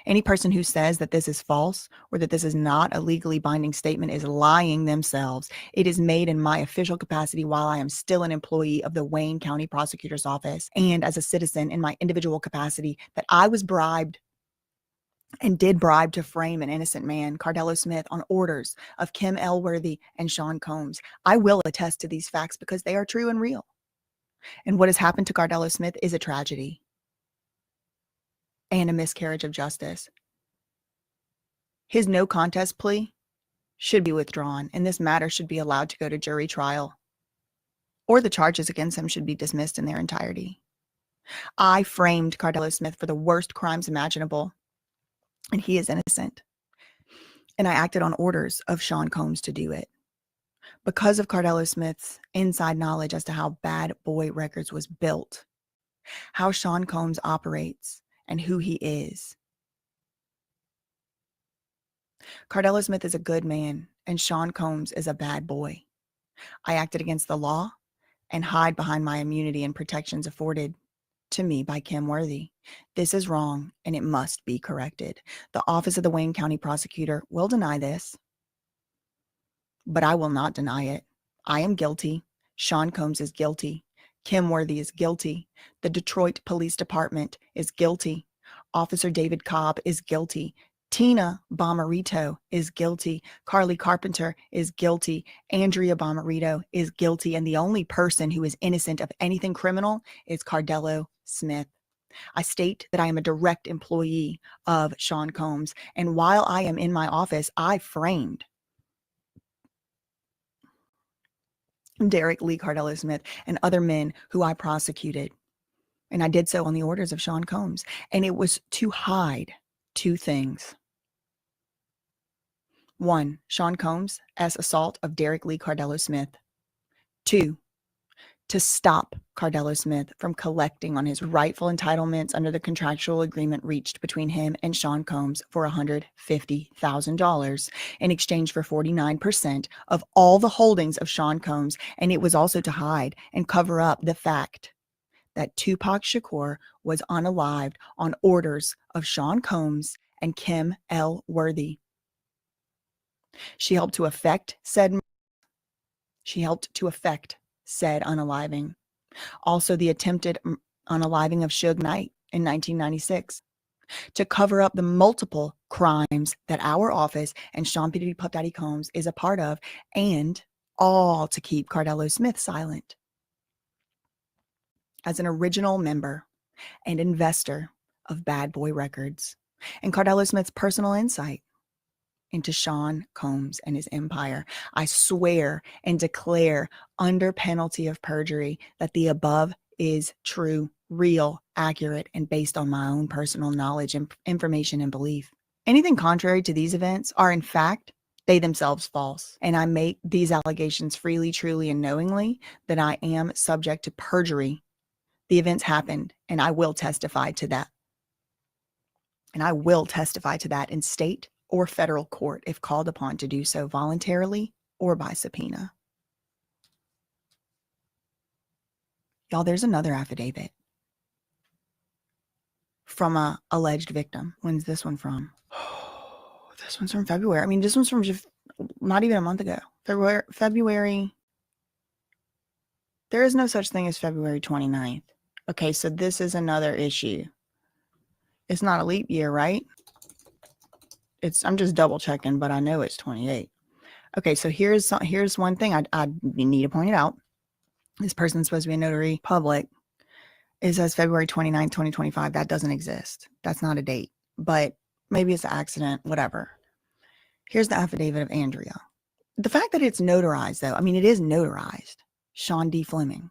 Any person who says that this is false or that this is not a legally binding statement is lying themselves. It is made in my official capacity while I am still an employee of the Wayne County Prosecutor's Office and as a citizen in my individual capacity that I was bribed and did bribe to frame an innocent man, Cardello Smith, on orders of Kim Elworthy and Sean Combs. I will attest to these facts because they are true and real. And what has happened to Cardello Smith is a tragedy and a miscarriage of justice. His no contest plea should be withdrawn, and this matter should be allowed to go to jury trial, or the charges against him should be dismissed in their entirety. I framed Cardello Smith for the worst crimes imaginable, and he is innocent. And I acted on orders of Sean Combs to do it. Because of Cardello Smith's inside knowledge as to how Bad Boy Records was built, how Sean Combs operates, and who he is. Cardello Smith is a good man, and Sean Combs is a bad boy. I acted against the law and hide behind my immunity and protections afforded to me by Kim Worthy. This is wrong, and it must be corrected. The Office of the Wayne County Prosecutor will deny this, but I will not deny it. I am guilty. Sean Combs is guilty. Kim Worthy is guilty. The Detroit Police Department is guilty. Officer David Cobb is guilty. Tina Bomarito is guilty. Carly Carpenter is guilty. Andrea Bomarito is guilty. And the only person who is innocent of anything criminal is Cardello Smith. I state that I am a direct employee of Sean Combs. And while I am in my office, I framed Derek Lee Cardello Smith and other men who I prosecuted. And I did so on the orders of Sean Combs. And it was to hide two things. One, Sean Combs' assault of Derek Lee Cardello Smith. Two, to stop Cardello Smith from collecting on his rightful entitlements under the contractual agreement reached between him and Sean Combs for $150,000 in exchange for 49% of all the holdings of Sean Combs. And it was also to hide and cover up the fact that Tupac Shakur was unalived on orders of Sean Combs and Kim L. Worthy. She helped to effect said said unaliving. Also, the attempted unaliving of Suge Knight in 1996 to cover up the multiple crimes that our office and Sean P. Diddy Puff Daddy Combs is a part of, and all to keep Cardello Smith silent. As an original member and investor of Bad Boy Records, and Cardello Smith's personal insight into Sean Combs and his empire, I swear and declare under penalty of perjury that the above is true, real, accurate, and based on my own personal knowledge and information and belief. Anything contrary to these events are, in fact, they themselves false. And I make these allegations freely, truly, and knowingly that I am subject to perjury. The events happened, and I will testify to that. And I will testify to that in state or federal court if called upon to do so voluntarily or by subpoena. Y'all, there's another affidavit from a alleged victim. When's this one from? Oh, this one's from February. I mean, this one's from just not even a month ago. February. There is no such thing as February 29th. Okay, so this is another issue. It's not a leap year, right? I'm just double checking, but I know it's 28. Okay, so here's one thing I need to point it out. This person's supposed to be a notary public. It says February 29th, 2025. That doesn't exist. That's not a date, but maybe it's an accident, whatever. Here's the affidavit of Andrea. The fact that it's notarized, though, I mean, it is notarized. Sean D. Fleming.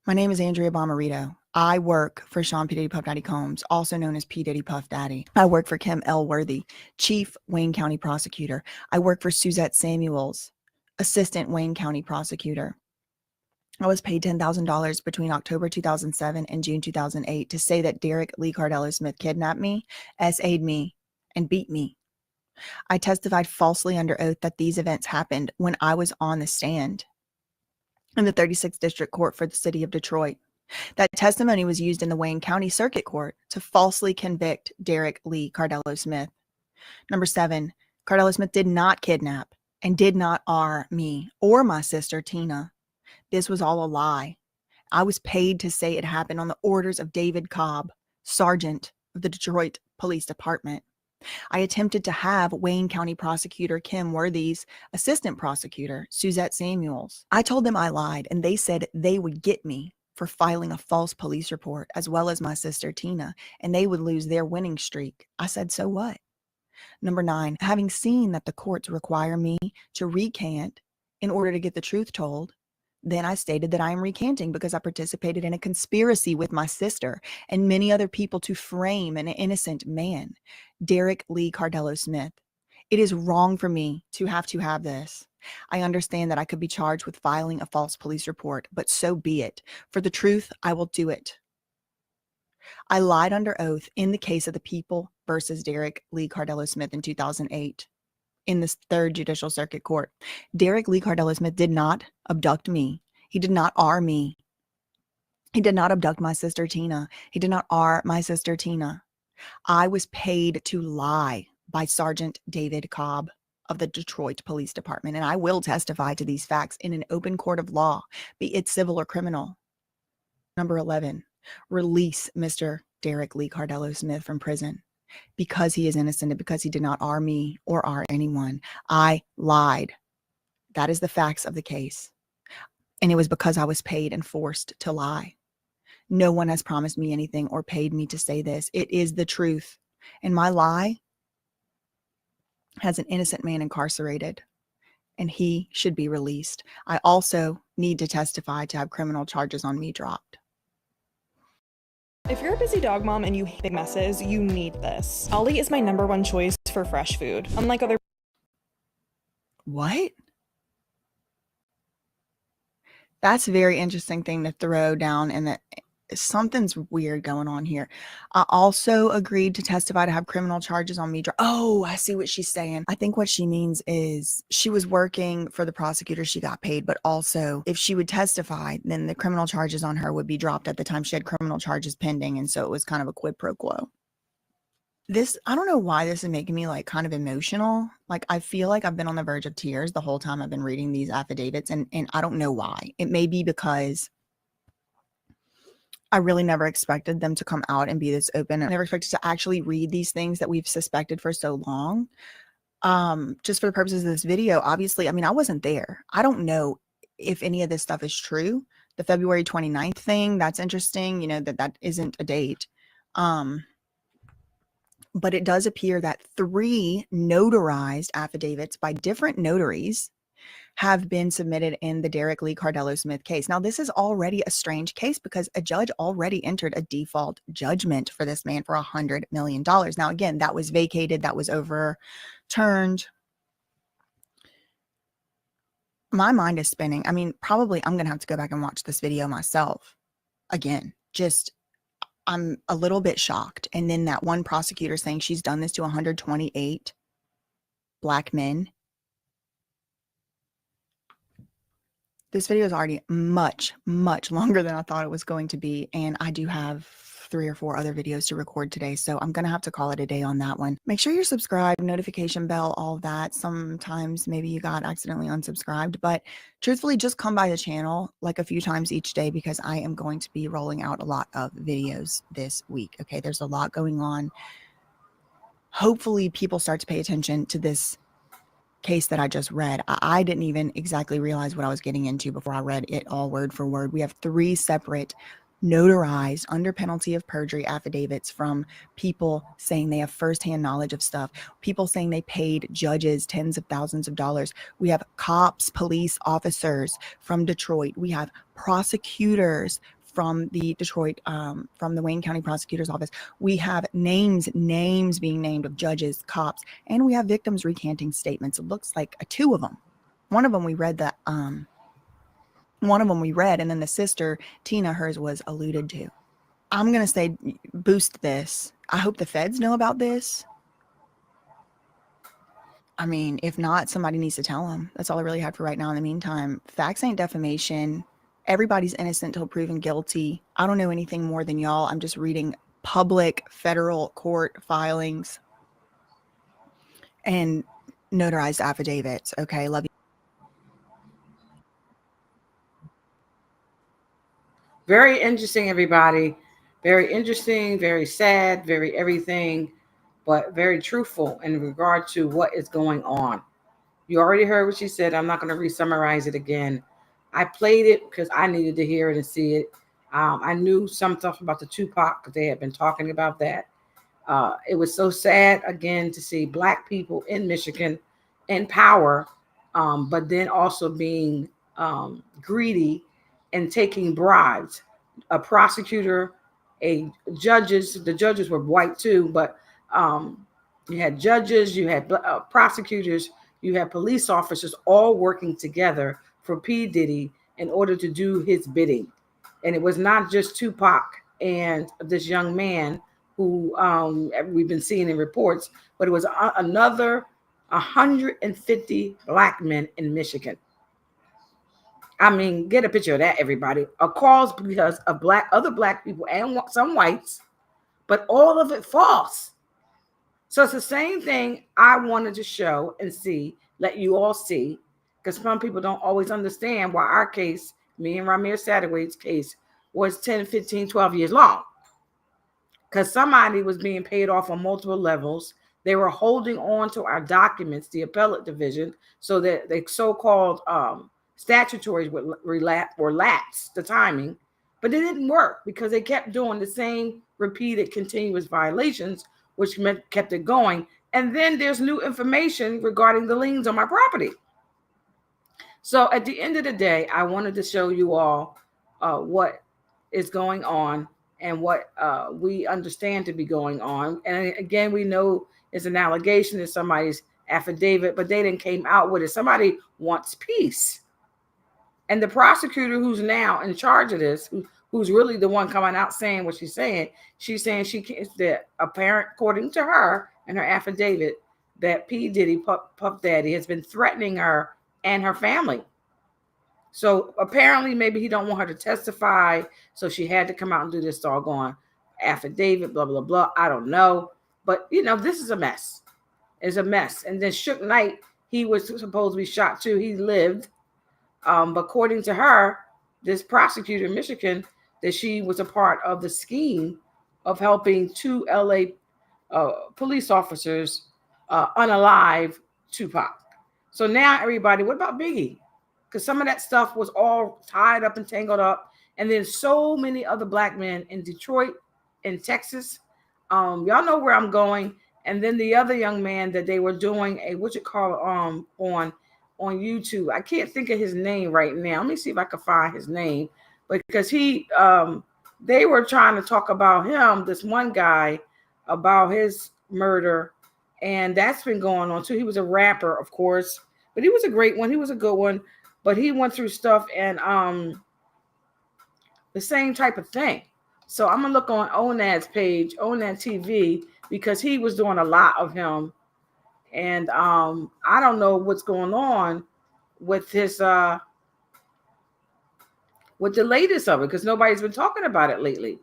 My name is Andrea Bomarito. I work for Sean P. Diddy Puff Daddy Combs, also known as P. Diddy Puff Daddy. I work for Kim L. Worthy, Chief Wayne County Prosecutor. I work for Suzette Samuels, Assistant Wayne County Prosecutor. I was paid $10,000 between October 2007 and June 2008 to say that Derek Lee Cardello Smith kidnapped me, SA'd me, and beat me. I testified falsely under oath that these events happened when I was on the stand in the 36th District Court for the City of Detroit. That testimony was used in the Wayne County Circuit Court to falsely convict Derek Lee Cardello Smith. Number 7, Cardello Smith did not kidnap and did not R me or my sister Tina. This was all a lie. I was paid to say it happened on the orders of David Cobb, Sergeant of the Detroit Police Department. I attempted to have Wayne County Prosecutor Kim Worthy's Assistant Prosecutor, Suzette Samuels. I told them I lied, and they said they would get me for filing a false police report, as well as my sister Tina, and they would lose their winning streak. I said, so what? Number 9, having seen that the courts require me to recant in order to get the truth told, then I stated that I am recanting because I participated in a conspiracy with my sister and many other people to frame an innocent man, Derek Lee Cardello Smith. It is wrong for me to have this. I understand that I could be charged with filing a false police report, but so be it. For the truth, I will do it. I lied under oath in the case of the People versus Derek Lee Cardello Smith in 2008. In the 3rd Judicial Circuit Court. Derek Lee Cardello Smith did not abduct me. He did not R me. He did not abduct my sister Tina. He did not R my sister Tina. I was paid to lie by Sergeant David Cobb of the Detroit Police Department, and I will testify to these facts in an open court of law, be it civil or criminal. Number 11, release Mr. Derek Lee Cardello Smith from prison. Because he is innocent and because he did not R me or R anyone. I lied. That is the facts of the case. And it was because I was paid and forced to lie. No one has promised me anything or paid me to say this. It is the truth. And my lie has an innocent man incarcerated, and he should be released. I also need to testify to have criminal charges on me dropped. If you're a busy dog mom and you hate big messes, you need this. Ollie is my #1 choice for fresh food. Unlike other... What? That's a very interesting thing to throw down, and that something's weird going on here. I also agreed to testify to have criminal charges on me. Oh, I see what she's saying. I think what she means is she was working for the prosecutor. She got paid, but also if she would testify, then the criminal charges on her would be dropped at the time she had criminal charges pending. And so it was kind of a quid pro quo. I don't know why this is making me like kind of emotional. Like I feel like I've been on the verge of tears the whole time I've been reading these affidavits, and I don't know why. It may be because I really never expected them to come out and be this open. I never expected to actually read these things that we've suspected for so long. Just for the purposes of this video, obviously, I mean, I wasn't there. I don't know if any of this stuff is true. The February 29th thing, that's interesting, you know, that isn't a date. But it does appear that 3 notarized affidavits by different notaries have been submitted in the Derek Lee Cardello Smith case. Now, this is already a strange case because a judge already entered a default judgment for this man for $100 million. Now, again, that was vacated, that was overturned. My mind is spinning. I mean, probably I'm going to have to go back and watch this video myself again. I'm a little bit shocked. And then that one prosecutor saying she's done this to 128 Black men. This video is already much, much longer than I thought it was going to be. And I do have 3 or 4 other videos to record today. So I'm going to have to call it a day on that one. Make sure you're subscribed, notification bell, all of that. Sometimes maybe you got accidentally unsubscribed, but truthfully, just come by the channel like a few times each day because I am going to be rolling out a lot of videos this week. Okay, there's a lot going on. Hopefully people start to pay attention to this case that I just read. I didn't even exactly realize what I was getting into before I read it all word for word. We have 3 separate notarized under penalty of perjury affidavits from people saying they have firsthand knowledge of stuff, people saying they paid judges tens of thousands of dollars. We have cops, police officers from Detroit. We have prosecutors from the Detroit, from the Wayne County Prosecutor's Office. We have names being named of judges, cops, and we have victims recanting statements. It looks like 2 of them. One of them we read, and then the sister, Tina, hers was alluded to. I'm going to say boost this. I hope the feds know about this. I mean, if not, somebody needs to tell them. That's all I really had for right now. In the meantime, facts ain't defamation. Everybody's innocent till proven guilty. I don't know anything more than y'all. I'm just reading public federal court filings and notarized affidavits. Okay, love you. Very interesting, everybody. Very interesting, very sad, very everything, but very truthful in regard to what is going on. You already heard what she said. I'm not going to re-summarize it again. I played it because I needed to hear it and see it. I knew some stuff about the Tupac because they had been talking about that. It was so sad, again, to see Black people in Michigan in power, but then also being greedy and taking bribes. A prosecutor, the judges were white too, but you had judges, you had prosecutors, you had police officers all working together for P. Diddy in order to do his bidding. And it was not just Tupac and this young man who we've been seeing in reports, but it was another 150 Black men in Michigan. I mean, get a picture of that, everybody. A cause because of other Black people and some whites, but all of it false. So it's the same thing I wanted to show and let you all see, because some people don't always understand why our case, me and Rymir Satterthwaite's case, was 10, 15, 12 years long. Because somebody was being paid off on multiple levels. They were holding on to our documents, the appellate division, so that the so-called statutories were lapse the timing, but it didn't work because they kept doing the same repeated continuous violations, which kept it going. And then there's new information regarding the liens on my property. So at the end of the day, I wanted to show you all what is going on and what we understand to be going on. And again, we know it's an allegation in somebody's affidavit, but they didn't came out with it. Somebody wants peace. And the prosecutor who's now in charge of this, who's really the one coming out saying what she's saying that apparent, according to her and her affidavit, that P. Diddy, Puff Daddy, has been threatening her and her family. So apparently maybe he don't want her to testify, so she had to come out and do this doggone affidavit, blah, blah, blah. I don't know. But this is a mess. It's a mess. And then Suge Knight, he was supposed to be shot too. He lived. But according to her, this prosecutor in Michigan, that she was a part of the scheme of helping 2 LA police officers unalive Tupac. So now everybody, what about Biggie? Because some of that stuff was all tied up and tangled up. And then so many other black men in Detroit, in Texas. Y'all know where I'm going. And then the other young man that they were doing a on YouTube. I can't think of his name right now. Let me see if I can find his name. Because they were trying to talk about him, this one guy, about his murder. And that's been going on too. He was a rapper, of course, but he was a great one. He was a good one, but he went through stuff and the same type of thing. So I'm gonna look on Onad's page, Onad TV, because he was doing a lot of him. And I don't know what's going on with his with the latest of it, because nobody's been talking about it lately.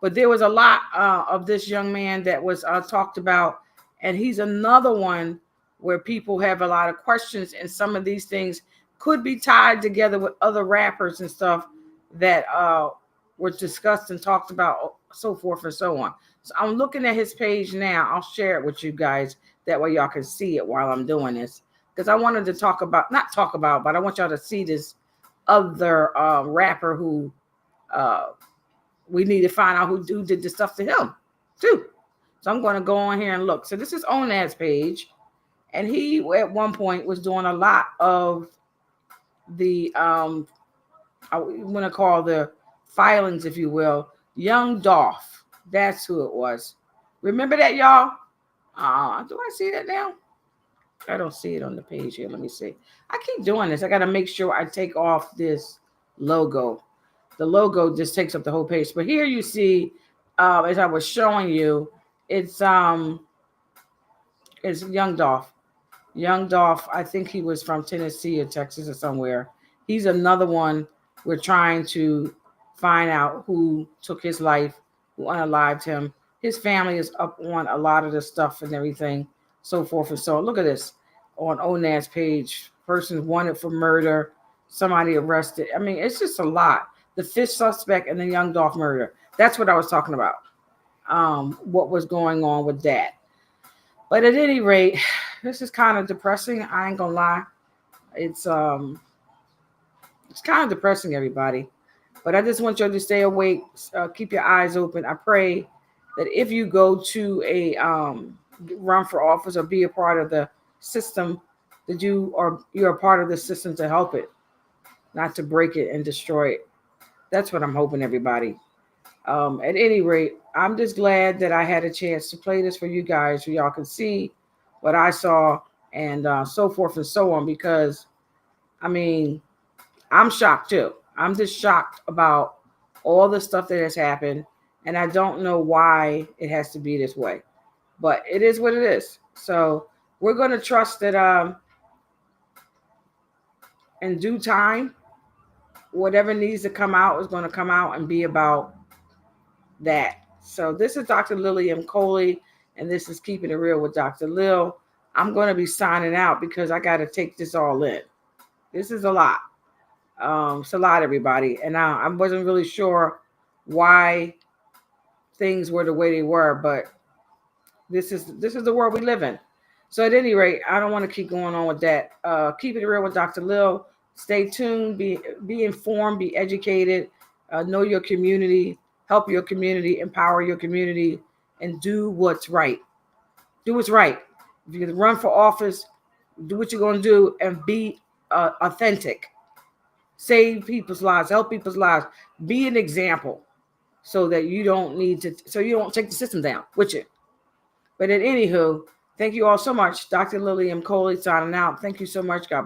But there was a lot of this young man that was talked about, and he's another one where people have a lot of questions, and some of these things could be tied together with other rappers and stuff that were discussed and talked about, so forth and so on. So I'm looking at his page now. I'll share it with you guys. That way y'all can see it while I'm doing this. Because I wanted to but I want y'all to see this other rapper who we need to find out who did this stuff to him too. So I'm going to go on here and look. So this is Onad's page. And he at one point was doing a lot of the I want to call the filings, if you will. Young Dolph. That's who it was. Remember that, y'all? Do I see that now? I don't see it on the page here. Let me see. I keep doing this. I got to make sure I take off this logo. The logo just takes up the whole page. But here you see, as I was showing you, it's Young Dolph. Young Dolph, I think he was from Tennessee or Texas or somewhere. He's another one we're trying to find out who took his life, who unalived him. His family is up on a lot of the stuff and everything, so forth and so on. Look at this on Onad's page. Person wanted for murder, somebody arrested. I mean, it's just a lot. The fifth suspect in the Young Dolph murder. That's what I was talking about. What was going on with that. But at any rate, this is kind of depressing. I ain't gonna lie. It's kind of depressing, everybody. But I just want you to stay awake. Keep your eyes open. I pray that if you go to a run for office or be a part of the system, that you're a part of the system to help it, not to break it and destroy it. That's what I'm hoping, everybody. At any rate, I'm just glad that I had a chance to play this for you guys, so y'all can see what I saw and so forth and so on. Because, I mean, I'm shocked too. I'm just shocked about all the stuff that has happened. And I don't know why it has to be this way. But it is what it is. So we're going to trust that in due time, whatever needs to come out is going to come out and be about that. So this is Dr. Lillian Coley, and this is Keeping It Real with Dr. Lil. I'm going to be signing out because I got to take this all in. This is a lot. It's a lot, everybody. And I wasn't really sure why things were the way they were, but this is the world we live in. So at any rate, I don't want to keep going on with that. Keep it real with Dr. Lil. Stay tuned. Be informed. Be educated. Know your community. Help your community. Empower your community. And do what's right. Do what's right. If you're going to run for office, do what you're going to do and be authentic. Save people's lives. Help people's lives. Be an example so that you don't take the system down with you. But at anywho, thank you all so much. Dr. Lillian Coley signing out. Thank you so much. God bless.